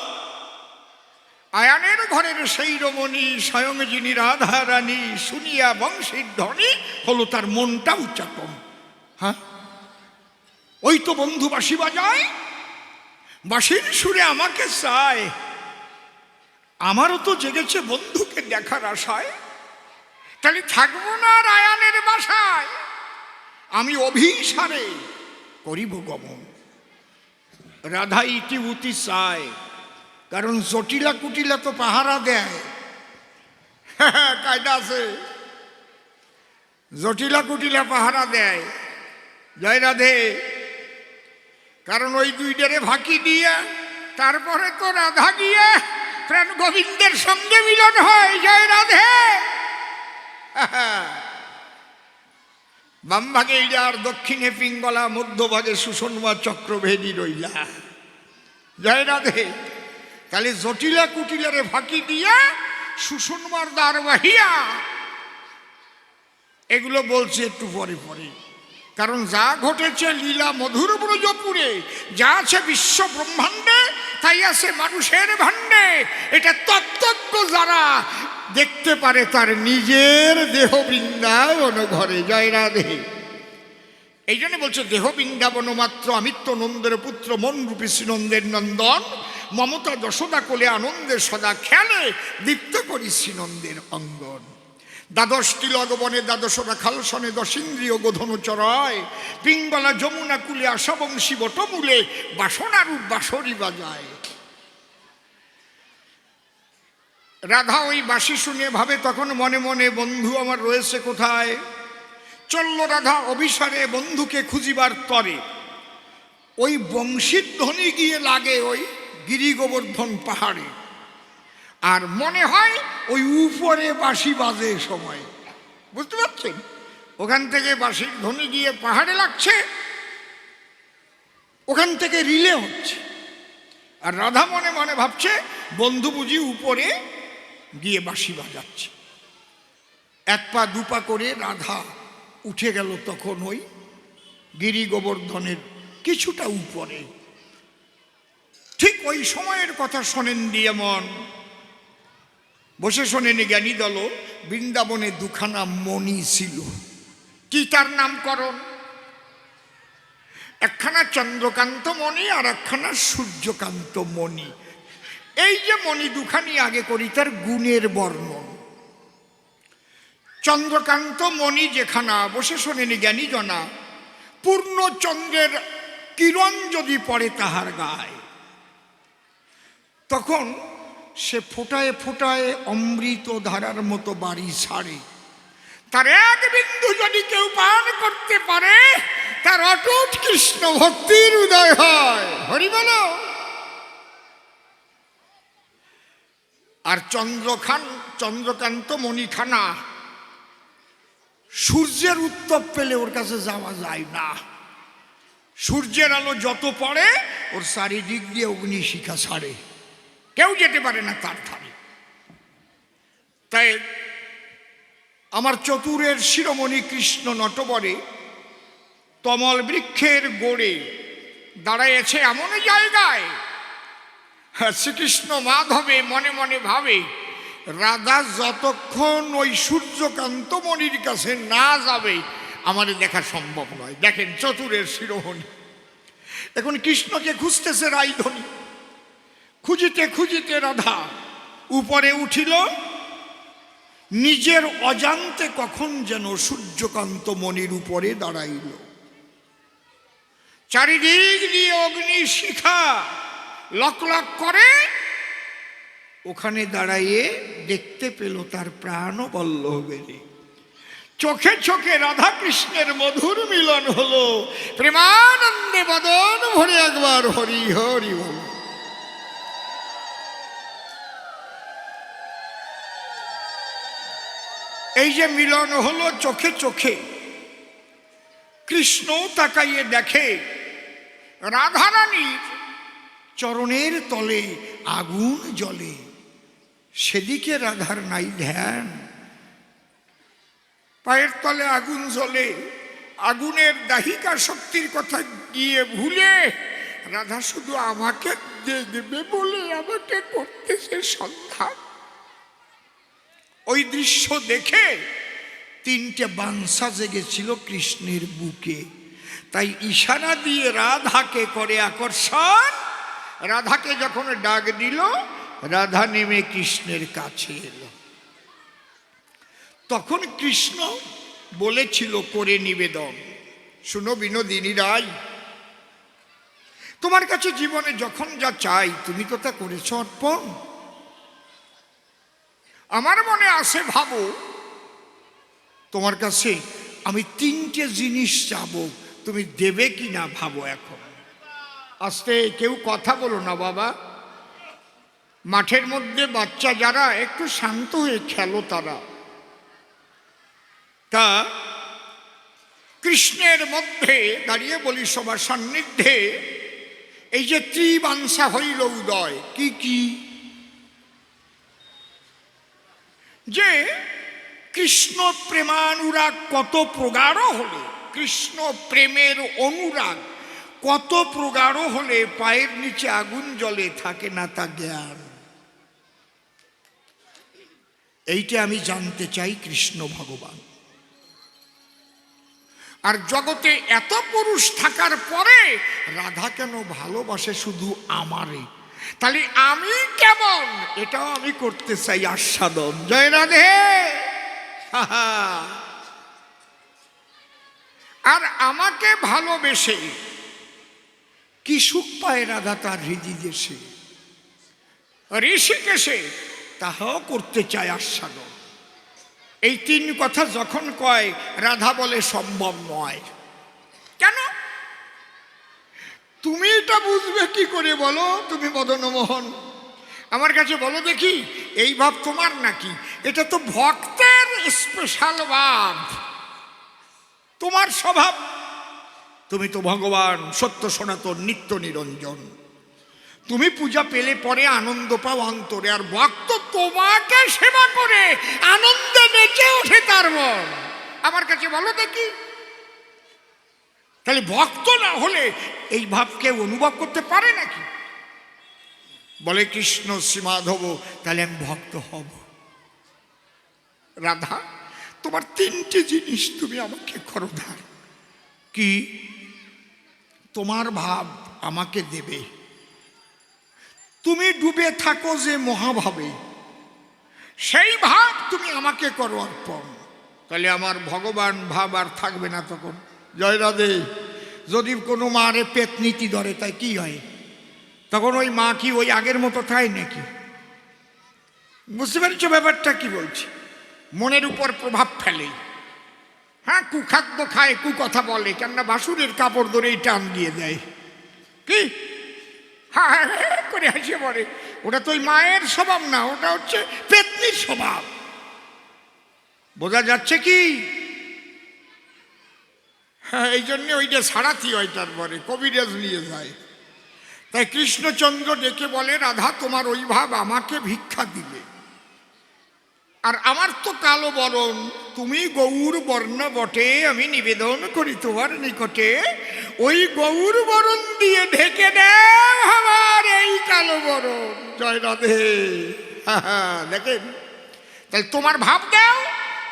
Speaker 1: আয়ানের ঘরের সেই রমণী স্বয়ং যিনি রাধা রানী, শুনিয়া বংশীর ধ্বনি হলো তার মনটা উচ্চাটন। হ্যাঁ, ওই তো বন্ধু বাঁশি বাজায়, বাঁশির সুরে আমাকে চায়। আমারও তো জেগেছে বন্ধুকে দেখার আশায়। তাহলে থাকবো না রায়ানের বাসায়, আমি অভিসারে করিব গমন। রাধা ইতিউতি চায়, কারণ জটিলা কুটিলা তো পাহারা দেয়। কায়দা আছে, জটিলা কুটিলা পাহারা দেয়। জয় রাধে। কারণ ওই দুইটারে ফাঁকি দিয়ে তারপরে তো রাধা গিয়ে প্রাণ গোবিন্দের সঙ্গে মিলন হয়। জয় রাধে। বাম ভাগে ইডার, দক্ষিণে পিঙ্গলা, মধ্যভাগে সুষমা চক্রভেদী রইলা। জয় রাধে। তাহলে জটিলা কুটিলারে ফাঁকি দিয়া সুষমার দ্বার বাহিয়া, এগুলো বলছে একটু পরে পরে। কারণ যা ঘটেছে লীলা মধুর ব্রজপুরে, যা আছে বিশ্ব ব্রহ্মাণ্ডে, তাই আছে মানুষের ভাণ্ডে। এটা তত্ত্বজ্ঞ যারা দেখতে পারে তার নিজের দেহ বৃন্দাবন ঘরে। জয় রাধে। এই জন্য বলছে দেহ বৃন্দাবন মাত্র আমিত্ব নন্দের পুত্র, মন রূপী শ্রীনন্দের নন্দন, মমতা যশোদা কোলে আনন্দে সদা খেলে, দীপ্ত করি শ্রীনন্দের অঙ্গন। দ্বাদশ তিলগবনে দ্বাদশরা খালসনে, দশিন্দ্রিয় গোধন চরয়, পিঙ্গলা যমুনা কুলে আশাবংশী বটমূলে, বাসনারূপ বাঁশরি বাজায়। রাধা ওই বাঁশি শুনে ভাবে তখন মনে মনে, বন্ধু আমার রয়েছে কোথায়? চলল রাধা অভিসারে বন্ধুকে খুঁজিবার তরে। ওই বংশীর ধ্বনি গিয়ে লাগে ওই গিরি গোবর্ধন পাহাড়ে, আর মনে হয় ওই উপরে বাঁশি বাজে সময়। বুঝতে পারছেন? ওখান থেকে বাঁশির ধ্বনি গিয়ে পাহাড়ে লাগছে, ওখান থেকে রিলে হচ্ছে। আর রাধা মনে মনে ভাবছে বন্ধু বুঝি উপরে গিয়ে বাঁশি বাজাচ্ছে। এক পা দুপা করে রাধা উঠে গেল তখন ওই গিরি গোবর্ধনের কিছুটা উপরে। ঠিক ওই সময়ের কথা শোনেন দিয়ে মন বসে শোনেন জ্ঞানী দল। বৃন্দাবনে দুখানা মণি ছিল। কি তার নামকরণ? একখানা চন্দ্রকান্ত মণি আর একখানা সূর্যকান্ত মণি। এই যে মণি দুখানি আগে করি তার গুণের বর্ণন। চন্দ্রকান্ত মণি যেখানা বসে শোনেনি জ্ঞানী জনা, পূর্ণ চন্দ্রের কিরণ যদি পড়ে তাহার গায়ে, তখন সে ফোটায় ফোটায় অমৃত ধারার মতো বাড়ি ছাড়ে। তার এক বিন্দু যদি কেউ পান করতে পারে, তার অটুট কৃষ্ণ ভক্তির উদয় হয়। হরি বলো। আর চন্দ্রকান্ত মণিখানা সূর্যের উত্তপ পেলে ওর কাছে যাওয়া যায় না। সূর্যের আলো যত পড়ে ওর চারিদিক দিয়ে অগ্নিশিখা ছাড়ে, কেউ যেতে পারে না তার ধারে। তাই আমার চতুরের শিরোমণি কৃষ্ণ নটবরে তমল বৃক্ষের গোড়ে দাঁড়াইছে এমন জায়গায়, শ্রীকৃষ্ণ মাধবে মনে মনে ভাবে, রাধা যতক্ষণ ওই সূর্যকান্ত মণির কাছে না যাবে আমাদের দেখা সম্ভব নয়। দেখেন চতুরের শিরোমণি এখন কৃষ্ণকে খুঁজতেছে রাইধনী। খুঁজিতে খুঁজিতে রাধা উপরে উঠিল, নিজের অজান্তে কখন যেন সূর্যকান্ত মণির উপরে দাঁড়াইল। চারিদিক দিয়ে অগ্নি শিখা লক লক করে, ওখানে দাঁড়াইয়ে দেখতে পেল তার প্রাণ বল্লভের। চোখে চোখে রাধা কৃষ্ণের মধুর মিলন হলো। প্রেমানন্দে বদন ভরে একবার হরি হরি বল। এই যে মিলন হলো চোখে চোখে, কৃষ্ণ তাকাইয়ে দেখে রাধারানীর চরণের তলে আগুন জ্বলে। সেদিকে রাধার নাই ধ্যান। পায়ের তলে আগুন জ্বলে, আগুনের দাহিকা শক্তির কথা গিয়ে ভুলে রাধা শুধু আমাকে দেখবে বলে আমাকে করতেছে সন্ধান। ওই দৃশ্য দেখে তিনটে বাঞ্ছা জেগেছিল কৃষ্ণের বুকে। তাই ইশারা দিয়ে রাধাকে করে আকর্ষণ। রাধাকে যখন ডাক দিল, রাধা নেমে কৃষ্ণের কাছে এলো। তখন কৃষ্ণ বলেছিল করে নিবেদন, শুনো বিনোদিনী রায়, তোমার কাছে জীবনে যখন যা চাই তুমি তো তা করেছ অর্পণ। আমার মনে আসে ভাবো, তোমার কাছে আমি তিনটে জিনিস চাবো, তুমি দেবে কি না ভাবো। এখন আস্তে, কেউ কথা বলো না বাবা। মাঠের মধ্যে বাচ্চা যারা, একটু শান্ত হয়ে খেলো তারা। তা কৃষ্ণের মধ্যে দাঁড়িয়ে বলি সবার সান্নিধ্যে, এই যে ত্রিবাঞ্ছা হইল উদয়, কি কি? যে কৃষ্ণ প্রেমানুরাগ কত প্রগাঢ় হলে, কৃষ্ণ প্রেমের অনুরাগ কত প্রগাঢ় হলে পায়ের নিচে আগুন জ্বলে থাকে না তা জ্ঞান। এইটা আমি জানতে চাই কৃষ্ণ ভগবান। আর জগতে এত পুরুষ থাকার পরে রাধা কেন ভালোবাসে শুধু আমারে? তাহলে আমি কেমন, এটাও আমি করতে চাই আস্বাদন। জয় রাধে। আর আমাকে ভালোবেসে কি সুখ পায় রাধা তার হৃদয় দেশে, ঋষিকেশে, তাহাও করতে চায় আস্বাদন। এই তিন কথা যখন কয়, রাধা বলে সম্ভব নয়। কেন? তুমি এটা বুঝবে কি করে বলো? তুমি মদনমোহন, আমার কাছে বলো দেখি, এই ভাব তোমার নাকি? এটা তো ভক্তের স্পেশাল ভাব, তোমার স্বভাব। তুমি তো ভগবান সত্য সনাতন নিত্য নিরঞ্জন। তুমি পূজা পেলে পরে আনন্দ পাও অন্তরে, আর ভক্ত তোমাকে সেবা করে আনন্দে নেচে ওঠে তার মন। আমার কাছে বলো দেখি, তাহলে ভক্ত না হলে এই ভাব কেউ অনুভব করতে পারে নাকি? বলে কৃষ্ণ শ্রী মাধব, তাহলে আমি ভক্ত হব। রাধা, তোমার তিনটে জিনিস তুমি আমাকে করো ধার। কি? তোমার ভাব আমাকে দেবে, তুমি ডুবে থাকো যে মহাভাবে, সেই ভাব তুমি আমাকে করো অর্পণ। তাহলে আমার ভগবান ভাব আর থাকবে না তখন। জয় রাধে। যদি কোনো মারে পেট নীতি ধরে, তাই কি হয়? তখন ওই মা কি ওই আগের মতো থাকে নাকি? বুঝতে পারছো ব্যাপারটা কি বলছি? মনের উপর প্রভাব ফেলে। হ্যাঁ, কুখাদ্য খায়, কু কথা বলে, কেননা বাসুরের কাপড় ধরেই টান দিয়ে দেয়। কি হ্যাঁ করে হাসিয়ে পড়ে। ওটা তো ওই মায়ের স্বভাব না, ওটা হচ্ছে পেতনির স্বভাব। বোঝা যাচ্ছে কি? হ্যাঁ, এই জন্যে ওইটা সারাতি হয়, তারপরে কবিরাজ নিয়ে যায়। তাই কৃষ্ণচন্দ্র ডেকে বলে, রাধা তোমার ওই ভাব আমাকে ভিক্ষা দিলে, আর আমার তো কালো বরণ, তুমি গৌর বর্ণ বটে, আমি নিবেদন করি তোমার নিকটে, ওই গৌর বরণ দিয়ে ঢেকে দাও আমার এই কালো বরণ। জয় রাধে। দেখেন, তাহলে তোমার ভাব দাও,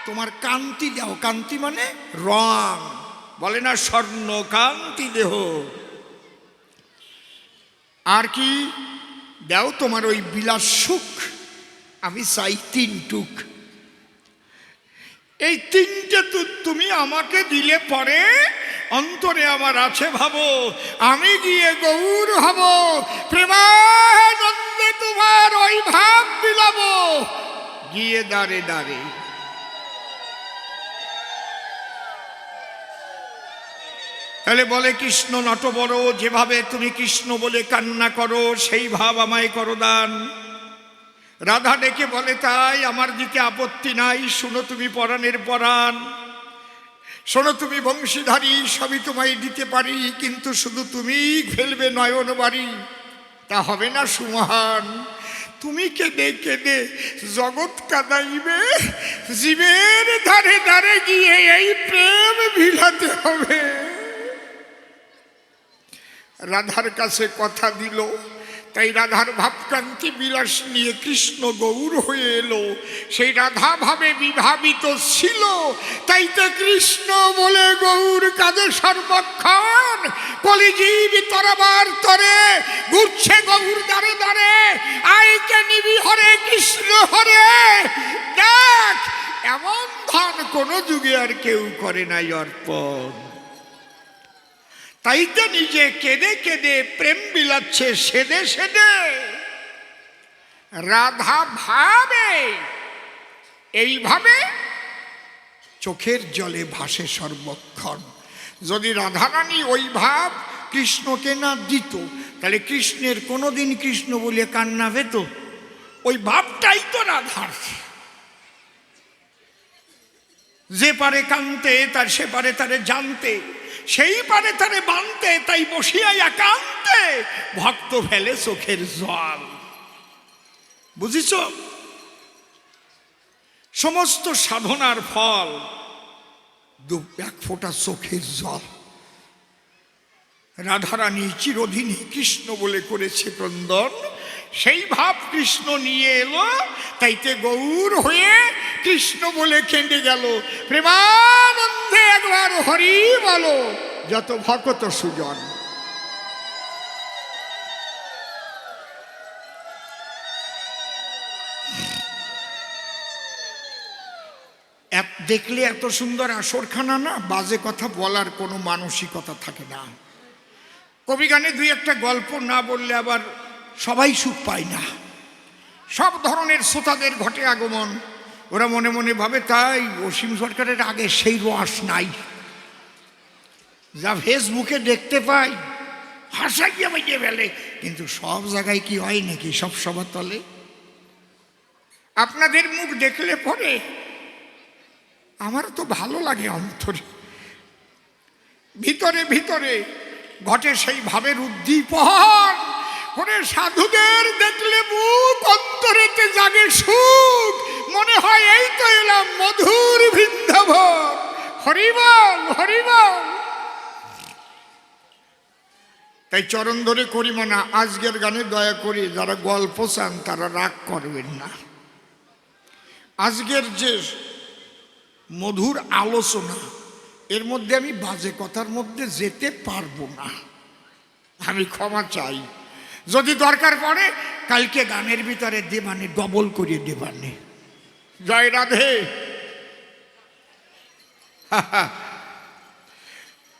Speaker 1: তোমার কান্তি দাও। কান্তি মানে রং, বলে না স্বর্ণ কান্তি দেহ। আর কি দাও? তোমার ওই বিলাস সুখ, আমি চাই তিনটুক। এই তিনটে তুমি আমাকে দিলে পরে অন্তরে আমার আছে ভাবো, আমি গিয়ে গৌর হব, প্রেমানন্দে তোমার ওই ভাব বিলাবো গিয়ে দাঁড়ে দাঁড়ে। তাহলে বলে কৃষ্ণ নটবর, যেভাবে তুমি কৃষ্ণ বলে কান্না করো সেই ভাব আমায় করো দান। রাধা ডেকে বলে, তাই আমার দিকে আপত্তি নাই, শোনো তুমি পরাণের পরাণ, শোনো তুমি বংশীধারী, সবই তোমায় দিতে পারি, কিন্তু শুধু তুমি ফেলবে নয়ন বাড়ি, তা হবে না সুমহান। তুমি কেঁদে কেঁদে জগৎ কাঁদাইবে, জীবের ধারে ধারে গিয়ে এই প্রেম ভিলাতে হবে। রাধার কাছে কথা দিল, তাই রাধার ভাবকান্তি বিলাস নিয়ে কৃষ্ণ গৌর হয়ে এলো। সেই রাধা ভাবে বিভাবিত ছিল, তাই তো কৃষ্ণ বলে গৌর কাঁদে সর্বক্ষণ। কলিজীব তরবার তরে ঘুরছে গৌর দারে দারে, আইকে নিবি হরে কৃষ্ণ হরে। দেখ, এমন ধন কোন যুগে আর কেউ করে নাই অর্পণ। তাই তো নিজে কেঁদে কেঁদে প্রেম বিলাচ্ছে সেদে সেদে। রাধা ভাবে এইভাবে চোখের জলে ভাসে সর্বক্ষণ। যদি রাধারানী ওই ভাব কৃষ্ণকে না দিত, তাহলে কৃষ্ণের কোনোদিন কৃষ্ণ বলে কান্না পেত? ওই ভাবটাই তো রাধার। যে পারে কানতে তার সে পারে তারে জানতে, সেই পারে তারে বানতে, তাই বসিয়া একান্তে ভক্ত ফেলে চোখের জল। বুঝিছ? সমস্ত সাধনার ফল এক ফোঁটা চোখের জল। রাধারানী চিরদিনই কৃষ্ণ বলে করেছে ক্রন্দন, সেই ভাব কৃষ্ণ নিয়ে এলো, তাইতে গৌর হয়ে কৃষ্ণ বলে কেঁদে গেল। প্রেমানন্দে একবার হরি বলো, যত ভকত সুজন। দেখলে এত সুন্দর আসরখানা না, বাজে কথা বলার কোনো মানসিকতা থাকে না। কবি গানে দুই একটা গল্প না বললে আবার সবাই সুখ পায় না। সব ধরনের শ্রোতাদের ঘটে আগমন, ওরা মনে মনে ভাবে তাই অসীম সরকারের আগে সেই রস নাই। যা ফেসবুকে দেখতে পাই হাসাইয়া মাইয়ে ফেলে, কিন্তু সব জায়গায় কি হয় নাকি? সব সবার তলে আপনাদের মুখ দেখলে পরে আমার তো ভালো লাগে অন্তরে। ভিতরে ভিতরে ঘটে সেই ভাবের উদ্দীপন। ওরে সাধুদের দেখলে বুক অন্তরেতে জাগে সুখ, মনে হয় এই তো এলাম মধুর বৃন্দাবন। হরিবল হরিবল। তাই চরণ ধরে করি মানা। আজকের গানে দয়া করে যারা গল্প চান তারা রাগ করবেন না। আজকের যে মধুর আলোচনা, এর মধ্যে আমি বাজে কথার মধ্যে যেতে পারবো না, আমি ক্ষমা চাই। যদি দরকার পড়ে কালকে গানের ভিতরে দেবানে ডবল করে দেবানে। জয় রাধে।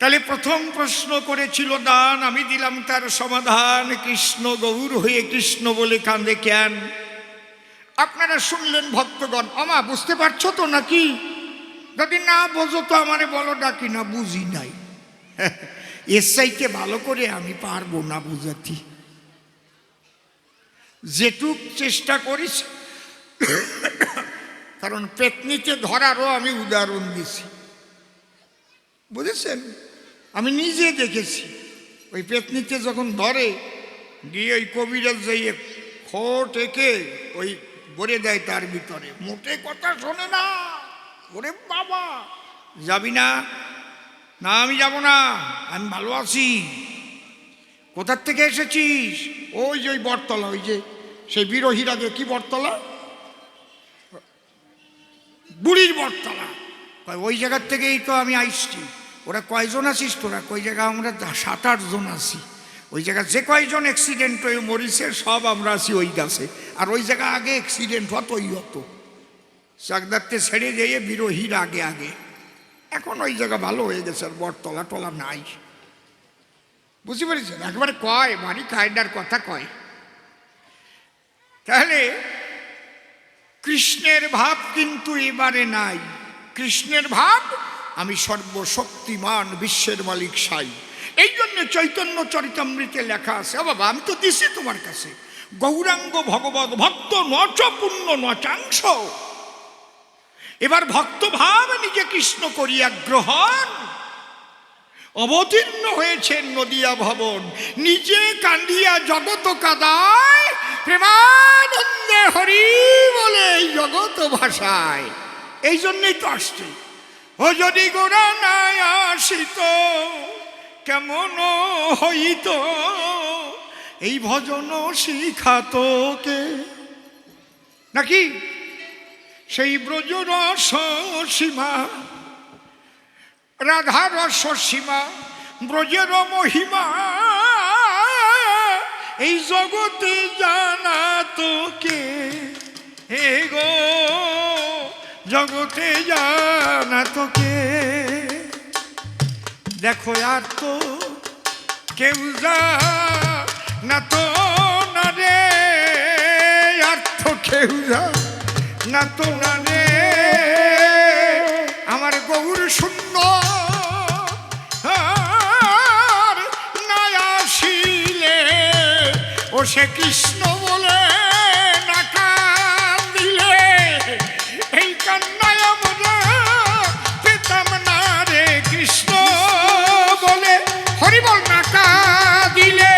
Speaker 1: তাহলে প্রথম প্রশ্ন করেছিল দান, আমি দিলাম তার সমাধান। কৃষ্ণ গৌর হয়ে কৃষ্ণ বলে কাঁদে কেন? আপনারা শুনলেন ভক্তগণ। আমা বুঝতে পারছো তো নাকি? যদি না বোঝো তো আমারে বলো, ডাকি না বুঝি নাই। এর চাইতে ভালো করে আমি পারবো না বুঝাতে, যেটুক চেষ্টা করিস। কারণ পেতনিতে ধরারও আমি উদাহরণ দিছি, বুঝেছেন? আমি নিজে দেখেছি। ওই পেতনিতে যখন ধরে গিয়ে ওই কবিরাজ যাইয়ে খোট এঁকে ওই ভরে দেয় তার ভিতরে, মোটে কথা শোনে না। ওরে বাবা, যাবি না? না আমি যাব না, আমি ভালো আছি। কোথার থেকে এসেছিস? ওই যে ওই বটতলা, ওই যে সেই বিরোহীর আগে কি বটতলা, বুড়ির বটতলা, ওই জায়গার থেকেই তো আমি আইসছি। ওরা কয়জন আছিস তোরা? কই জায়গা? আমরা 7-8 জন আছি। ওই জায়গা যে কয়জন অ্যাক্সিডেন্ট হয়ে মরিছে সব আমরা আছি ওই গাছে। আর ওই জায়গা আগে অ্যাক্সিডেন্ট হতোই হতো, চাকদারতে ছেড়ে যেয়ে বিরোহীর আগে আগে। এখন ওই জায়গা ভালো হয়ে গেছে, আর বটতলা টলা নাই। বুঝতে পেরেছেন? একবারে কয় বাড়ি কায়দার কথা কয়। তাহলে কৃষ্ণের ভাব কিন্তু এবারে নাই। কৃষ্ণের ভাব আমি সর্বশক্তিমান বিশ্বের মালিক সাই। এই জন্য চৈতন্য চরিতামৃতে লেখা আছে। ও বাবা, আমি তো দিছি তোমার কাছে, গৌরাঙ্গ ভগবত ভক্ত নচ পুণ্য নচাংশ। এবার ভক্ত ভাব নিজে কৃষ্ণ করিয়া গ্রহণ। অবতীর্ণ হয়েছেন নদিয়া ভবন, নিজে কান্দিয়া জগত কাদায়, প্রেমানন্দে হরি বলে এই জগত ভাষায়। এই জন্যই তো আসছে। ও যদি গোরা নাই আসিত কেমন হইত, এই ভজন শিখাত কে? নাকি সেই ব্রজ রস সীমা, রাধা রস সীমা, ব্রজের মহিমা এই জগতে জানা তো কে? হে গো জগতে জানা তো কে? দেখো আর তো কেউ জানা তো না রে, আর তো কেউ জানা তো না রে। আমার গৌর সুন্দর না আসিলে, ও সে কৃষ্ণ বলে না কাঁদিলে, এই কান্নায় আমরা পেতাম না রে কৃষ্ণ বলে। হরিবল না কাঁদিলে,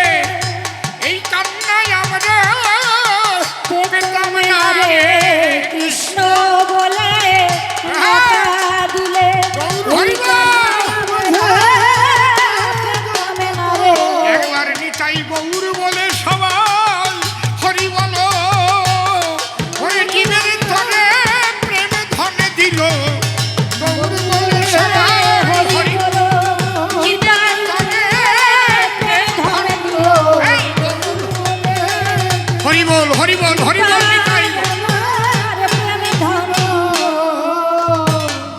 Speaker 1: এই কান্নায় আমরা পেতাম না রে
Speaker 2: কৃষ্ণ বলে দিলে।
Speaker 1: একবার নিতাই গৌর বলে সবাই হরি বলো। ওরে জীবের ধনে প্রেম ধনে দিল, গৌর বলে সবাই হরি বলো। জীবের ধনে প্রেম ধনে দিল, হরি বল হরি বল হরি বল নিতাই।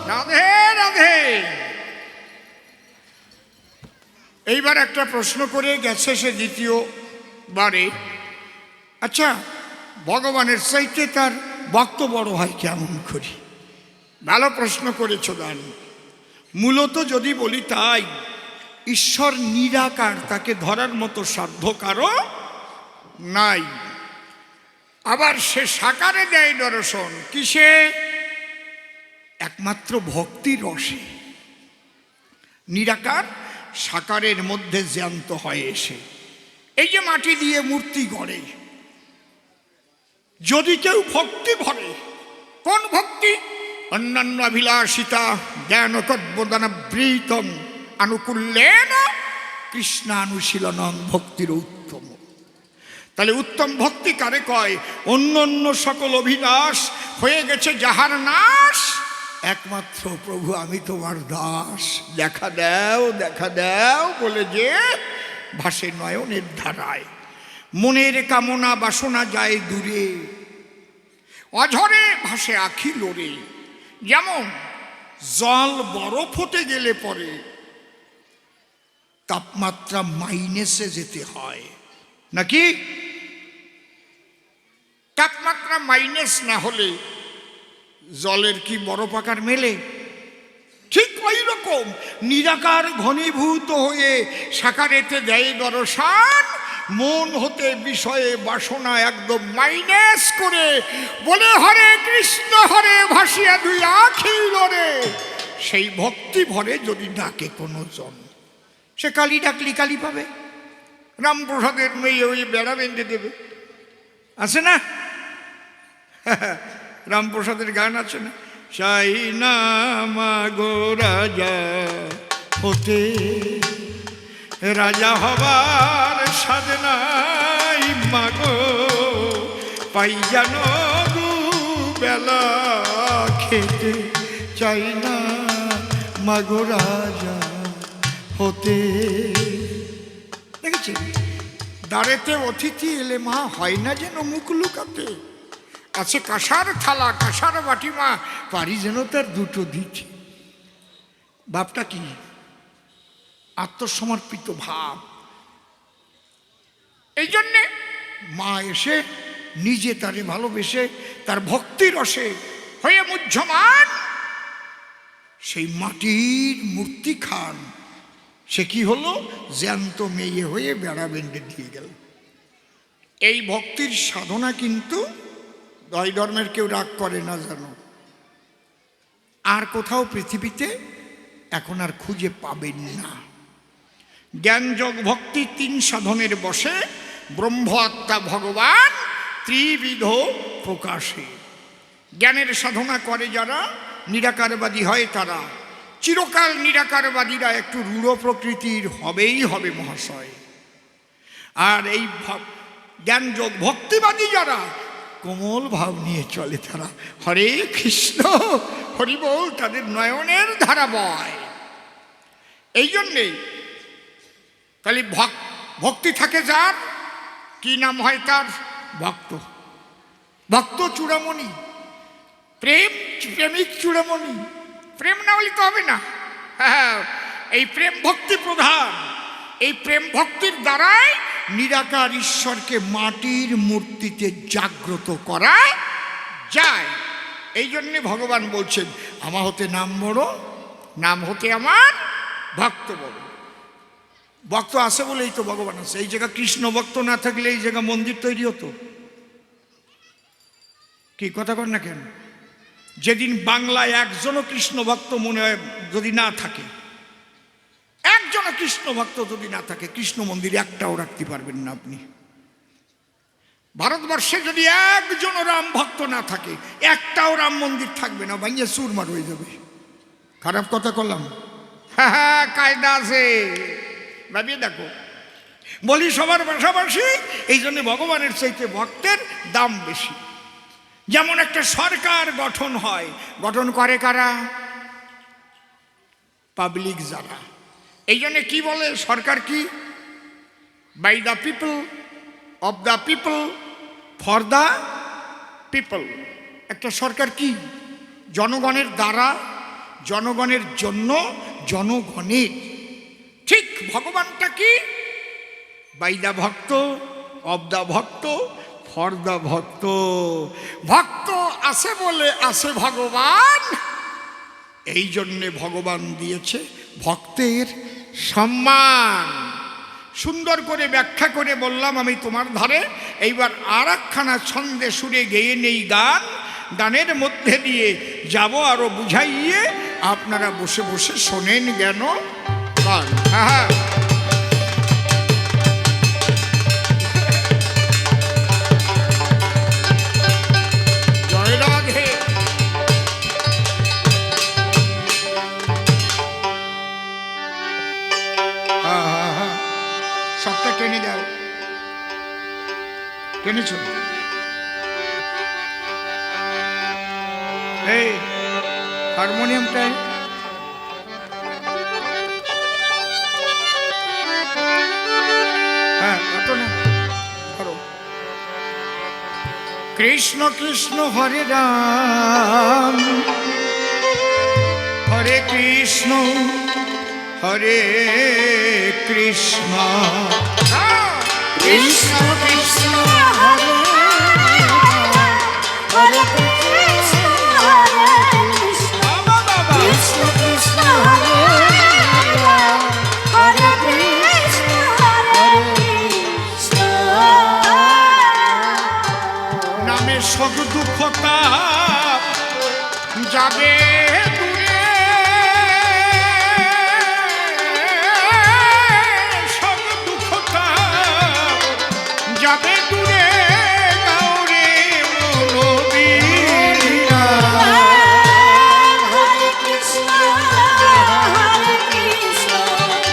Speaker 1: রাধে রাধে। এইবার একটা প্রশ্ন করে গেছে সে দ্বিতীয়বারে, আচ্ছা ভগবানের চাইতে তার ভক্ত বড় হয় কেমন করি? ভালো প্রশ্ন করেছ দান। মূলত যদি বলি তাই, ঈশ্বর নিরাকার, তাকে ধরার মতো সাধ্য কারো নাই। আবার সে সাকারে দেয় দর্শন, কিসে? একমাত্র ভক্তি রসে। নিরাকার সাকারের মধ্যে জ্যান্ত হয় এসে। এই যে মাটি দিয়ে মূর্তি গড়ে, যদি কেউ ভক্তি ভরে, কোন ভক্তি? অন্যান্য অভিলাষিতা জ্ঞান তদ্বোধনাবৃতম আনুকূল্যেন কৃষ্ণানুশীলনং ভক্তির উত্তম। তাহলে উত্তম ভক্তি কারে কয়? অন্য অন্য সকল অভিলাষ হয়ে গেছে যাহার নাশ, একমাত্র প্রভু আমি তোমার দাস, দেখা দাও দেখা দাও বলে যে ভাসে নয়নের ধারায়। মনের কামনা বাসনা যায় দূরে, অঝরে ভাসে আখি লোরে। যেমন জল বরফ হতে গেলে পরে তাপমাত্রা মাইনাসে যেতে হয় নাকি? তাপমাত্রা মাইনাস না হলে জলের কি বরফ আকার মেলে? ঠিক ওই রকম নিরাকার ঘনীভূত হয়ে সাকারেতে দেয় দর্শন, মন হতে বিষয়ে বাসনা একদম মাইনাস করে বলে হরে কৃষ্ণ হরে ভাসিয়া দুই আখি লরে। সেই ভক্তি ভরে যদি ডাকে কোনো জন, সে কালী ডাকলি কালী পাবে। রামপ্রসাদের মেয়ে ওই বেড়া বেঁধে দেবে, আছে না? রামপ্রসাদের গান আছে না? সাই না মাগো রাজা হতে, রাজা হবার সাধনাই মাগো পাই যেন দুবেলা খেতে, চাই না মাগো রাজা হতে। দেখেছি দ্বারেতে অতিথি এলে মা হয় না যেন মুখ লুকাতে, আছে কাঁসার থালা কাঁসার বাটি মা পারি যেন তার দুটো দিতে। ভাবটা কি? আত্মসমর্পিত ভাব। এই জন্যে মা এসে নিজে তারে ভালোবেসে তার ভক্তি রসে হয়ে মুহ্যমান সেই মাটির মূর্তি খান। সে কি হলো? জ্যান্ত মেয়ে হয়ে বেড়া বেঁধে দিয়ে গেল। এই ভক্তির সাধনা কিন্তু দয় ধর্মের কেউ রাগ করে না জানো, আর কোথাও পৃথিবীতে এখন আর খুঁজে পাবেন না। জ্ঞান যোগ ভক্তি তিন সাধনের বসে ব্রহ্ম আত্মা ভগবান ত্রিবিধ প্রকাশে। জ্ঞানের সাধনা করে যারা নিরাকারবাদী হয় তারা চিরকাল নিরাকারবাদীরা একটু রূঢ় প্রকৃতির হবেই হবে মহাশয়। আর এই জ্ঞান যোগ ভক্তিবাদী যারা কোমল ভাব নিয়ে চলে তারা হরে কৃষ্ণ হরি বল, তাদের নয়নের ধারা বয়। এই জন্যেই তাহলে ভক্তি থাকে যার, কি নাম হয় তার? ভক্ত। ভক্ত চূড়ামণি, প্রেমিক চূড়ামণি। প্রেম না হলে তো হবে না। হ্যাঁ, এই প্রেম ভক্তি প্রধান। এই প্রেম ভক্তির দ্বারাই নিরাকার ঈশ্বরকে মাটির মূর্তিতে জাগ্রত করা যায়। এই জন্যে ভগবান বলছেন আমার হতে নাম বড়, নাম হতে আমার ভক্ত বড়। ভক্ত আছে বলেই তো ভগবান আছে। এই জায়গা কৃষ্ণ ভক্ত না থাকলে এই জায়গা মন্দির তৈরি হতো? কি কথা কর না কেন? যেদিন বাংলায় একজনও কৃষ্ণ ভক্ত মনে হয় যদি না থাকে, একজনও কৃষ্ণ ভক্ত যদি না থাকে, কৃষ্ণ মন্দির একটাও রাখতে পারবেন না আপনি। ভারতবর্ষে যদি একজনও রাম ভক্ত না থাকে, একটাও রাম মন্দির থাকবে না, ভাইয়া চুরমার হয়ে যাবে। খারাপ কথা করলাম? হ্যাঁ, কায়দা আছে, ভাবিয়ে দেখো। বলি সবার পাশাপাশি। এই জন্য ভগবানের চাইতে ভক্তের দাম বেশি। যেমন একটা সরকার গঠন হয়, গঠন করে কারা? পাবলিক যারা। এই জন্য কি বলে সরকার? কি? By the people, of the people, for the people. একটা সরকার কি? জনগণের দ্বারা, জনগণের জন্য, জনগণের। ঠিক ভগবানটা কি? বাই দ্য ভক্ত, অফ দ্য ভক্ত, ফর দ্য ভক্ত। ভক্ত আছে বলে আছে ভগবান। এই জন্যে ভগবান দিয়েছে ভক্তের সম্মান। সুন্দর করে ব্যাখ্যা করে বললাম আমি তোমার ধারে। এইবার আর একখানা ছন্দে সুরে গেয়ে নেই গান। গানের মধ্যে দিয়ে যাব আরো বুঝাইয়ে, আপনারা বসে বসে শোনেন জ্ঞান গান। হ্যাঁ, এই হারমোনিয়ামটা হ্যাঁ অটো না ধরো। কৃষ্ণ কৃষ্ণ হরে রাম হরে কৃষ্ণ হরে কৃষ্ণ
Speaker 2: কৃষ্ণ কৃষ্ণ হরে হরে কৃষ্ণ হরে কৃষ্ণ কৃষ্ণ কৃষ্ণ হরে হরে কৃষ্ণ হরে কৃষ্ণ
Speaker 1: নামে সব দুঃখ তাপ যাবে দূরে, সব দুঃখ তাপ যাবে দূরে গৌরে মনোবীরা।
Speaker 2: হরে কৃষ্ণ হরে কৃষ্ণ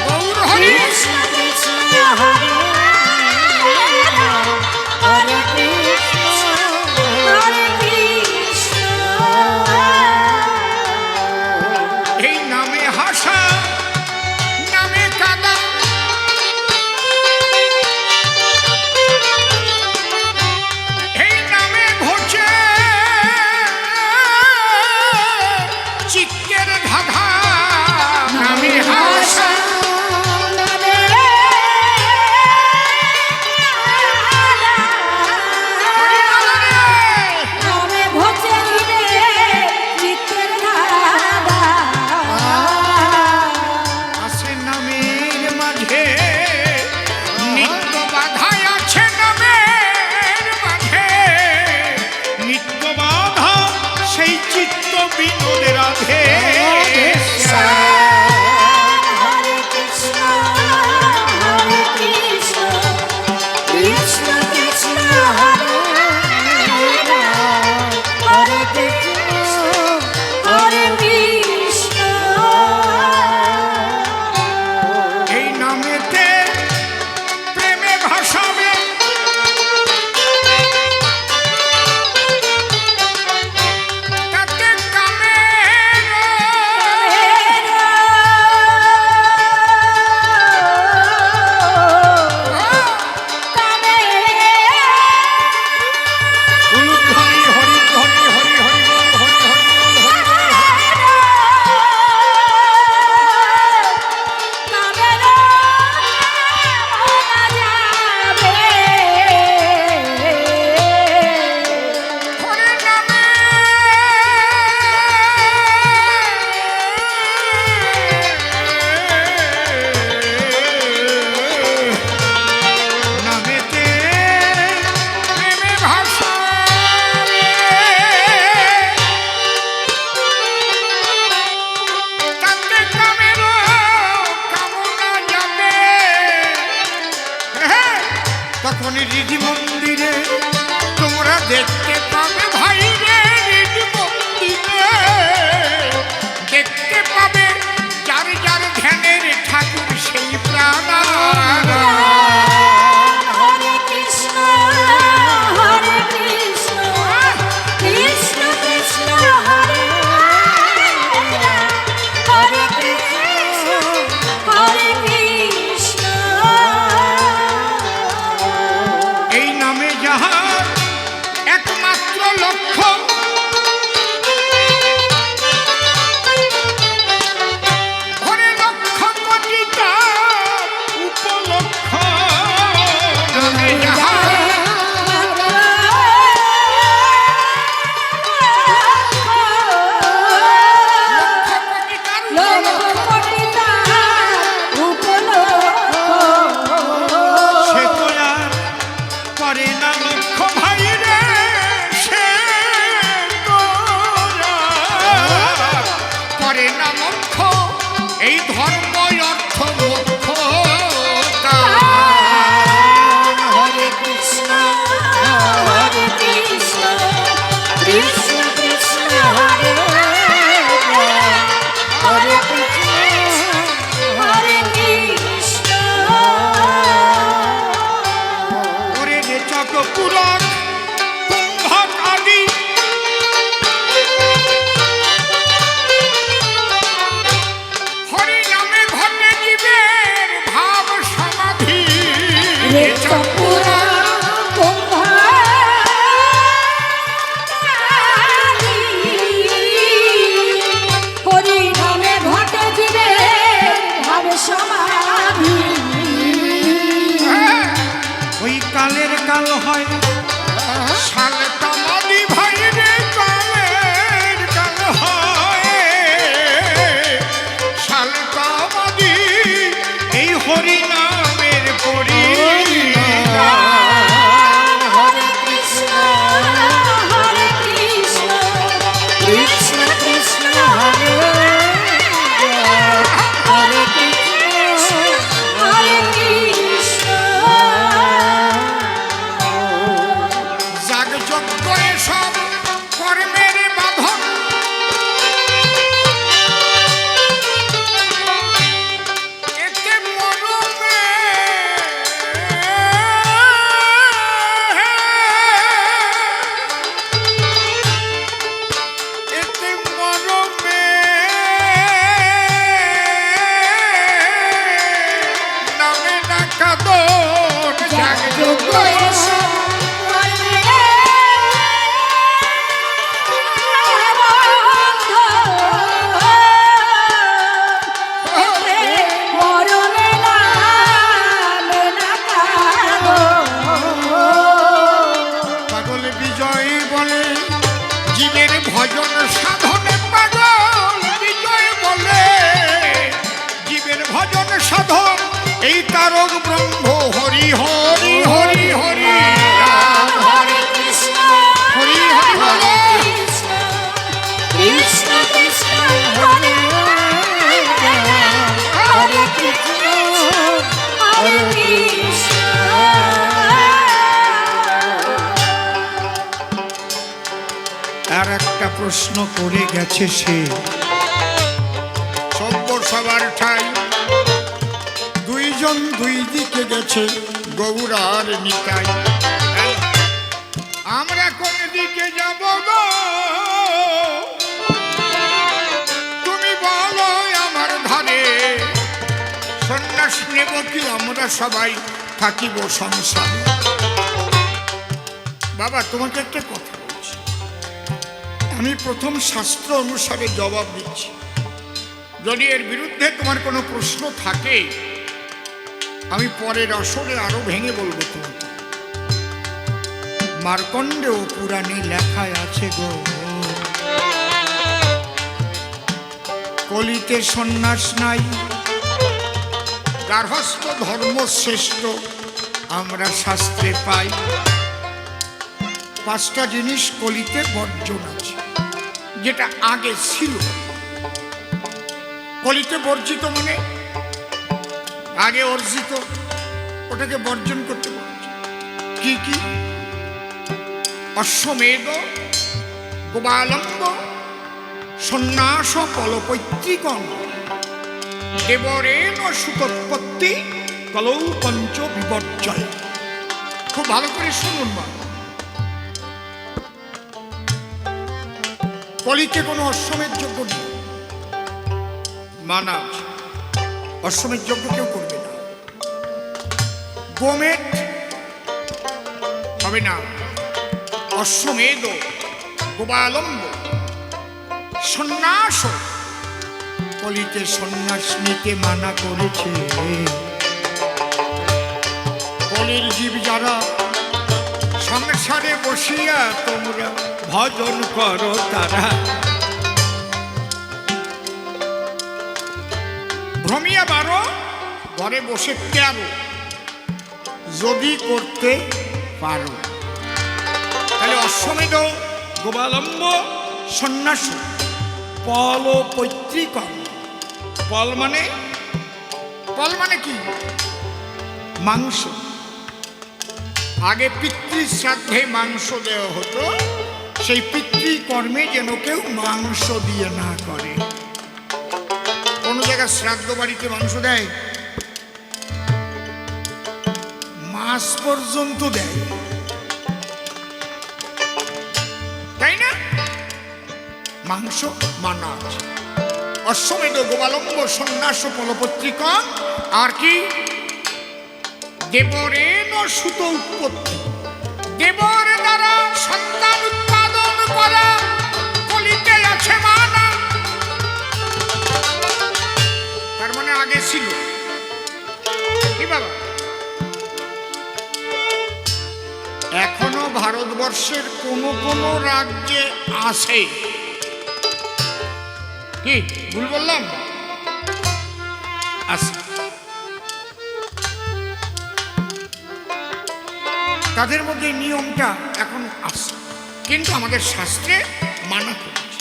Speaker 1: গৌর হরি
Speaker 2: কৃষ্ণ কৃষ্ণ হরে হরে কৃষ্ণ হরে কৃষ্ণ
Speaker 1: এই নামে হাসা নামে কাদা, এই নামে ঘটে চিত্তের ধাঁধা। নামে হাসা
Speaker 2: নামে ভজে রে চিত্তের ধারা
Speaker 1: আছে নামের মাঝে নিত্য বাধায়, আছে নামের মাঝে নিত্য বাধা, সেই চিত্ত বিনোদ রাধে।
Speaker 2: হরে কৃষ্ণ হরে কৃষ্ণ কৃষ্ণ কৃষ্ণ হরে হরে কৃষ্ণ হরে কৃষ্ণ
Speaker 1: এই নামেতে প্রেমে ভাসাবে, তাতে কামের উলুধ্বনি হরিধ্বনি হরি হরি বল, হরি হরি বল, হরি হরি বল। হরে নামে নামেতে প্রেমে ভাসাবে, তাতে কামের কামনা যাবে। তখন রিধি মন্দিরে তোমরা দেখতে পাবে ভাই রে, রিধি মন্দিরে দেখতে পাবে যার যার ধ্যানের ঠাকুর সেই প্রাণারা।
Speaker 2: হরে কৃষ্ণ হরে কৃষ্ণ কৃষ্ণ কৃষ্ণ হরে হরে কৃষ্ণ হরে কৃষ্ণ
Speaker 1: এই নামে যাহার একমাত্র লক্ষ্য, হরে লক্ষ কোটি তার উপলক্ষ। নামে যাহার লক্ষ কোটি তার সে তো আর করে না লক্ষ্য ভাই রে, সে তো আর করে না লক্ষ্য এই ধর্ম অর্থ মোক্ষ তার।
Speaker 2: হরে কৃষ্ণ হরে কৃষ্ণ কৃষ্ণ কৃষ্ণ হরে হরে কৃষ্ণ হরে কৃষ্ণ
Speaker 1: ওরে রে চকপুরক কুম্ভক আদি ভজন সাধনে পাগল বিজয় বলে, জীবের ভজন সাধন এই তারক ব্রহ্ম। হরি হরি হরি হরি রাম হরি
Speaker 2: কৃষ্ণ
Speaker 1: হরি হরি বলে।
Speaker 2: কৃষ্ণ কৃষ্ণ কৃষ্ণ হরে হরে কৃষ্ণ হরে কৃষ্ণ।
Speaker 1: আর একটা প্রশ্ন করে গেছে সে, সভ্য সবার ঠাই, দুইজন দুই দিকে গেছে গৌর আর নিতাই। আমরা কোন দিকে যাব গো তুমি বলো আমার ধারে, সন্ন্যাস নেব কি আমরা সবাই থাকিব সংসারে। বাবা তোমাকে একটা কথা বলছি, আমি প্রথম শাস্ত্র অনুসারে জবাব দিচ্ছি, যদি এর বিরুদ্ধে তোমার কোনো প্রশ্ন থাকে আমি পরের আসরে আরো ভেঙে বলবো তোমাকে। মার্কণ্ডেয় পুরাণে লেখায় আছে গো, কলিতে সন্ন্যাস নাই, গার্হস্থ ধর্ম শ্রেষ্ঠ আমরা শাস্ত্রে পাই। পাঁচটা জিনিস কলিতে বর্জন আছে, যেটা আগে ছিল। কলিতে বর্জিত মানে আগে অর্জিত, ওটাকে বর্জন করতে বলছে। কি কি? অশ্বমেধ, গোপালম্ব, সন্ন্যাস, কলপৈতৃকম, দেবরেণ সুতোৎপত্তি, কলৌ পঞ্চ বিপর্যয়। খুব ভালো করে শুনুন মা, কলিতে কোনো অশ্বমেধ যজ্ঞ নেই, মানা আছে। অশ্বমেধ যজ্ঞ কেউ করবে না, গোমেধ হবে না, অশ্বমেধ, গোপালম্ব, সন্ন্যাস, কলিতে সন্ন্যাস নিতে মানা করেছে। কলির জীব যারা সংসারে বসিয়া তোমরা ভজন করো তারা ভ্রমিয়া বারো, ঘরে বসে 13 যদি করতে পারো। তাহলে অশ্বমেধ, গোপালম্ব, সন্ন্যাস, পল পৈতৃকম। পল মানে কি? মাংস। আগে পিতৃশ্রাদ্ধে মাংস দেওয়া হতো, সেই পিতৃকর্মে যেন কেউ মাংস দিয়ে না করে। কোন জায়গায় শ্রাদ্ধ বাড়িতে মাংস দেয়? মাস পর্যন্ত দেয়, তাই না? মাংস মানা আছে। অশ্বমেধ, গোপালম্ব, সন্ন্যাস, ফলপত্রিকা, আর কি? দেবরেণ সুত উৎপত্তি, দেবর দ্বারা সন্তান উৎপাদন করা কলিতে আছে মানা। তার মানে আগে ছিল কি বাবা? এখনো ভারতবর্ষের কোন কোন রাজ্যে আছে। কি ভুল বললাম? আছে। তাদের মধ্যে নিয়মটা এখন আছে, কিন্তু আমাদের শাস্ত্রে মানা করেছে।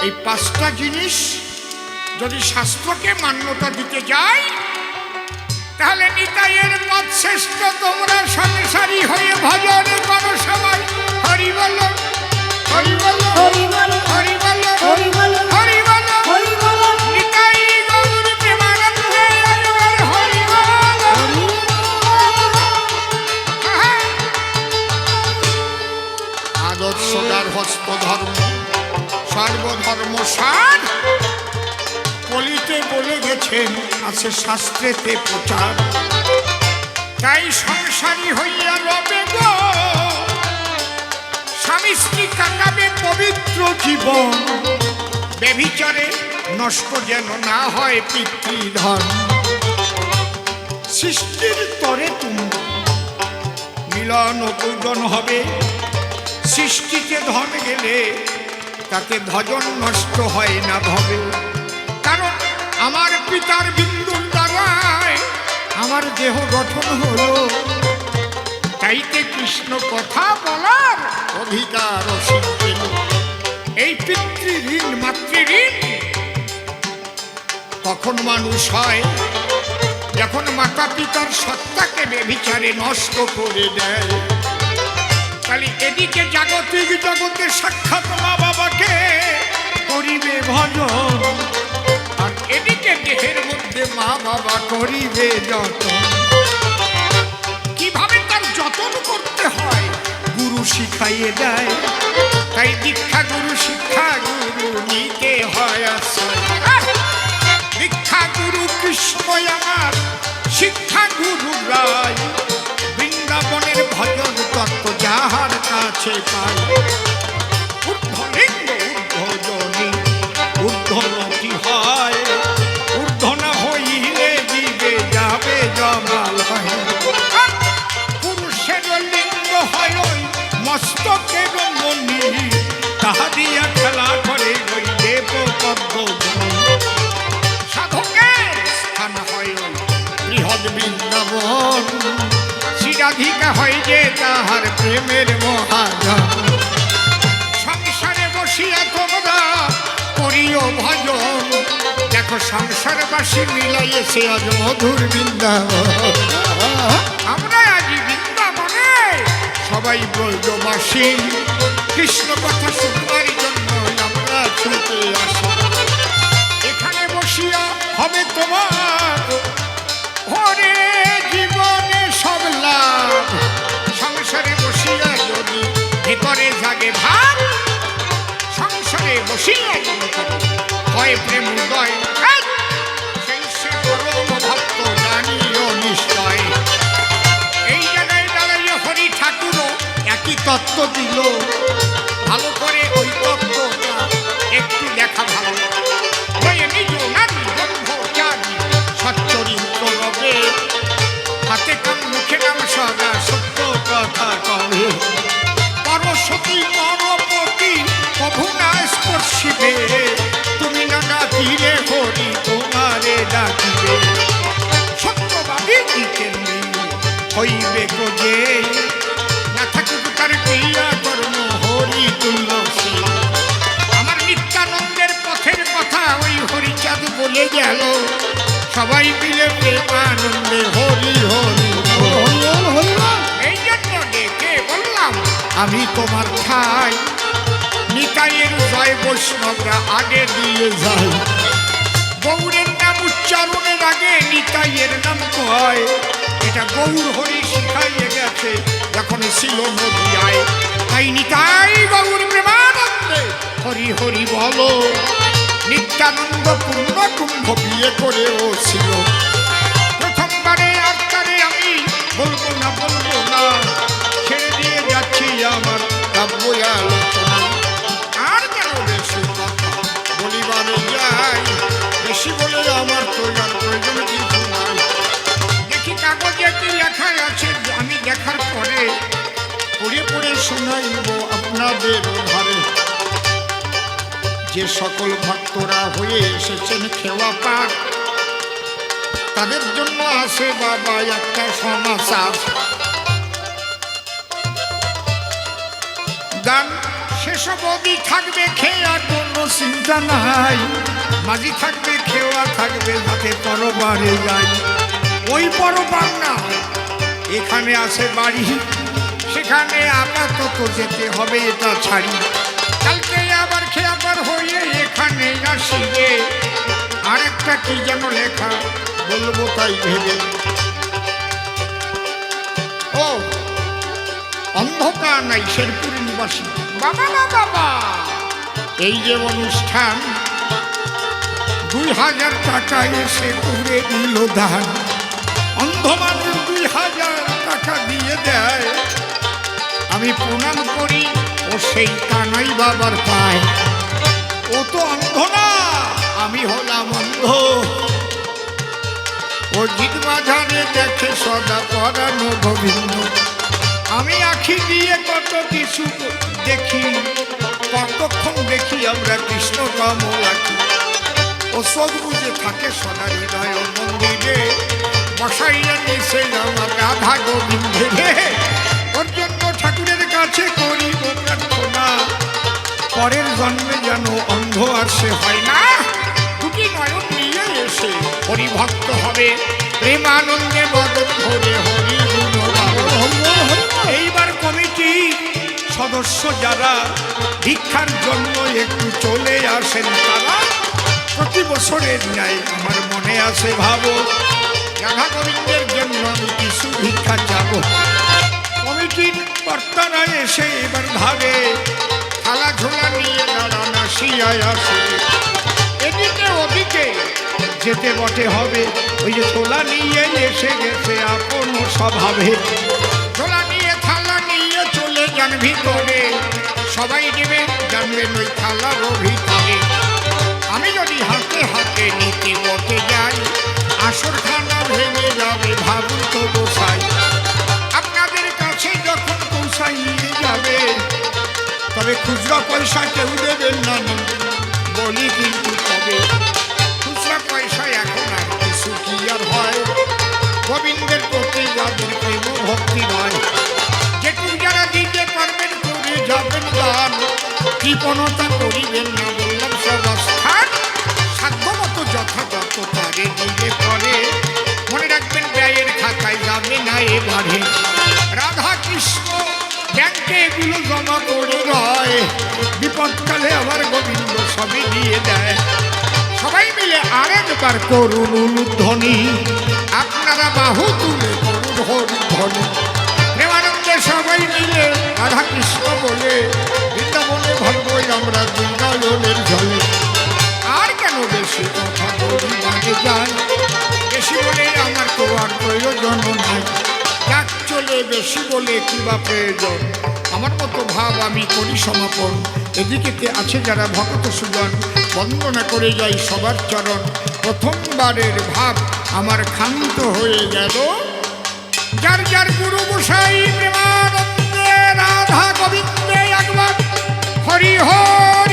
Speaker 1: এই 5টা জিনিস যদি শাস্ত্রকে মান্যতা দিতে যায়, তাহলে নিতাইয়ের পথ শ্রেষ্ঠ। তোমরা সংসারী হয়ে ভজন করো সবাই। হরি বল, হরি বল,
Speaker 2: হরি বল,
Speaker 1: হরি বল,
Speaker 2: হরি বল,
Speaker 1: হরি বল,
Speaker 2: হরি বল,
Speaker 1: নিতাই গৌর প্রেমানন্দে একবার হরি বল। আদর্শ গার্হস্থ ধর্ম, সর্বধর্ম সার কলিতে বলে গেছেন, আছে শাস্ত্রেতে প্রচার। তাই সংসারী হইয়া রবে গো, স্বামী স্ত্রী কাটাবে পবিত্র জীবন। বেভিচারে নষ্ট যেন না হয় পিতৃধন। সৃষ্টির তরে তুমি মিলন পূজন হবে, সৃষ্টিতে ধন গেলে তাতে ভজন নষ্ট হয় না ভবে, কারণ আমার পিতার বিন্দুর দ্বারায় আমার দেহ গঠন হলো, তাইতে কৃষ্ণ কথা বলার অধিকার অসীম। এই পিতৃঋণ মাতৃঋণ কখন মানুষ হয়, যখন মাতা পিতার সত্তাকে বেভিচারে নষ্ট করে দেয়। তাহলে এদিকে জাগতিক জগতে সাক্ষাৎ মা বাবাকে করিবে ভজন, আর এদিকে দেহের মধ্যে মা বাবা করিবে যতন। কিভাবে তার যতন করতে হয় গুরু শিখাইয়ে দেয়, তাই দীক্ষা গুরু শিক্ষা গুরু নিতে হয় আশ্রয়। দীক্ষা গুরু কৃষ্ণ আমার, শিক্ষা গুরু রায়, বৃন্দাবনের ভজন তত্ত্ব যাহার কাছে পাই। ঊর্ধ্বলিঙ্গ ঊর্ধ্বজনী ঊর্ধ্বনতি হয়, ঊর্ধ্ব না হইলে দিবে যাবে জমালয়। পুরুষের লিঙ্গ হয় ওই মস্তকের মণি, তাহা দিয়া খেলা করে ওই দেব পদ্ম। সাধকের স্থান হয় ওই বৃহৎ বৃন্দাবন, শিরাধিকা হয় যে তাহার প্রেমের মহাজন। সংসারে বসিয়া তোমরা করিও ভজন, দেখো সংসারবাসী মিলাইয়েছে আজ মধুর বৃন্দাবন। আমরা আজ বৃন্দাবনে সবাই ব্রজবাসী, কৃষ্ণ কথা শুনবার জন্য আমরা ছুটে আসি। এখানে বসিয়া হবে তোমার ওরে জীবনে সব লাভ, সংসারে বসিয়া যদি ভেতরে জাগে ভাব, সংসারে বসিয়া হয় প্রেম উদয়, সেই সে পরম ভক্ত জানিও নিশ্চয়। এই জায়গায় দাঁড়াইয়া হরি ঠাকুরও একই তত্ত্ব দিল, ভালো করে ওই তত্ত্বটা একটু দেখা ভালো। নিজ নারী ব্রহ্মচারী সচ্চরিত্র রবে, হাতে কাম মুখে নাম সদা সত্য কথা কবে। পরশতী পরপতি প্রভু না স্পর্শিবে, তুমি না ডাকিলে হরি তোমারে ডাকিবে। সত্যবাদী দিকে হইবে কোজে, না থাকুক তার ক্রিয়া কর্ম হরি তুলসী। আমার নিত্যানন্দের পথের কথা ওই হরিচাঁদ বলে গেল, সবাই মিলে প্রেমানন্দে হরি হরি
Speaker 3: হরিবল হরিবল।
Speaker 1: এই জন্য ডেকে বললাম আমি তোমার ঠাই, নিতাইয়ের জয় বৈষ্ণবরা আগে দিয়ে যায়। গৌরের নাম উচ্চারণের আগে নিতাইয়ের নাম কয়, এটা গৌর হরি শিখাইয়ে গেছে যখন ছিল নদিয়ায়। তাই নিতাই গৌর প্রেমানন্দে হরি হরি বলো। নিত্যানন্দ পূর্ণ কুম্ভ বিয়ে করেও ছিল, প্রথমবারে আর তারে আমি বলবো না, ছেড়ে দিয়ে যাচ্ছি আমার কাব্য আলোচনা। আর কেন বেশি কথা বলিবারে যাই, বেশি বলে আমার প্রয়োজন কিছু নাই। দেখি কাগজে কি লেখা আছে, আমি দেখার পরে পড়ে পড়ে শোনাইব আপনাদের ঘরে। যে সকল ভক্তরা হয়ে এসেছেন খেওয়া পাঠ, তাদের জন্য আসে বাবা একটা সমাচার। গান শেষ অবধি থাকবে খেয়া, কোনো চিন্তা নাই। মাঝি থাকবে খেওয়া থাকবে, যাতে পরবারে যাই। ওই পরবার না, এখানে আসে বাড়ি, সেখানে আপাতত যেতে হবে এটা ছাড়ি। কালকে আবার খেয়াবার হয়ে এখানে আসিবে, আর একটা কি যেন লেখা বলবো তাই ভেবে। ও অন্ধকার নাই শেরপুর নিবাসী বাবা বাবা, এই যে অনুষ্ঠান 2000 টাকা এসে করে দিল দান। অন্ধ মানুষ 2000 টাকা দিয়ে দেয়, আমি প্রণাম করি ও সেই কানাই বাবার পায়। ও তো অন্ধ না, আমি হলাম অন্ধ। ও জিদ বাজারে দেখে সদা পরানো গোবিন্দ। আমি আখি দিয়ে কত কিছু দেখি, কতক্ষণ দেখি আমরা কৃষ্ণ কমলাকে। ও চোখ বুঝে থাকে সোনার হৃদয় মন্দিরে, বসাইয়া নিছে আমার রাধা গোবিন্দে। ওর জন্য ঠাকুরের কাছে করিব প্রার্থনা, পরের জন্মে যেন অন্ধ আর সে হয় না। দুটি নয়ন নিয়ে এসে হরিভক্ত হবে, প্রেমানন্দে বদন ভরে হরি গুণগান। এইবার কমিটি সদস্য যারা ভিক্ষার জন্য একটু চলে আসেন, তারা প্রতি বছরের ন্যায় আমার মনে আছে ভাবো, রাধা গোবিন্দের জন্য আমি কিছু ভিক্ষা যাব। কমিটির কর্তারা এসে এবার ভাবে, থালা ঝোলা নিয়ে দাঁড়ান আসিয়ায় আসে। এদিকে ওদিকে যেতে বটে হবে, ওই যে ছোলা নিয়ে এসে গেছে আপন স্বভাবে। ছোলা নিয়ে থালা নিয়ে চলে যান ভিতরে, সবাই নেবে জানবেন ওই থালারও ভিতরে। আমি যদি হাতে হাতে নিতে বটে যাই, আসর খানা ভেঙে যাবে ভাবুন তো গোসাই। আপনাদের কাছে যখন পৌঁছাইয়ে যাবে, তবে খুচরা পয়সা কেউ দেবেন না বলি কিন্তু, তবে খুচরা পয়সা এখন আর কিছু কি আর হয়, গোবিন্দের প্রতি যাদের প্রেম ভক্তি নয়। যেটুকু যারা দিতে পারবেন করে যাবেন দান, কৃপণতা করিবেন না বললাম সবস্থান। সাধ্যমতো যথাযথ তারে দিলে পরে, মনে রাখবেন ব্যয়ের খাতায় যাবে না এবারে। রাধা কৃষ্ণ ব্যাংকে এগুলো জমা করে রয়, বিপদকালে আমার গোবিন্দ সবই দিয়ে দেয়। সবাই মিলে আরেকবার করুন উলুধ্বনি, আপনারা বাহু তুলে করুন হরিধ্বনি। প্রেমানন্দে সবাই মিলে রাধা কৃষ্ণ বলে, বৃন্দাবনে ভরবই আমরা দুই নয়নের জলে। আর কেন বেশি কথা বলি বাজে যায়, বেশি বলে আমার তো আর প্রয়োজন নাই। যাক চলে বেশি বলে কি বা প্রয়োজন, আমার মতো ভাব আমি করি সমাপন। এদিকে আছে যারা ভক্ত সুজন, বন্দনা করে যাই সবার চরণ। প্রথমবারের ভাব আমার ক্ষান্ত হয়ে গেল, যার যার গুরু গোসাই প্রেমানন্দে রাধা গোবিন্দে একবার হরি হরি।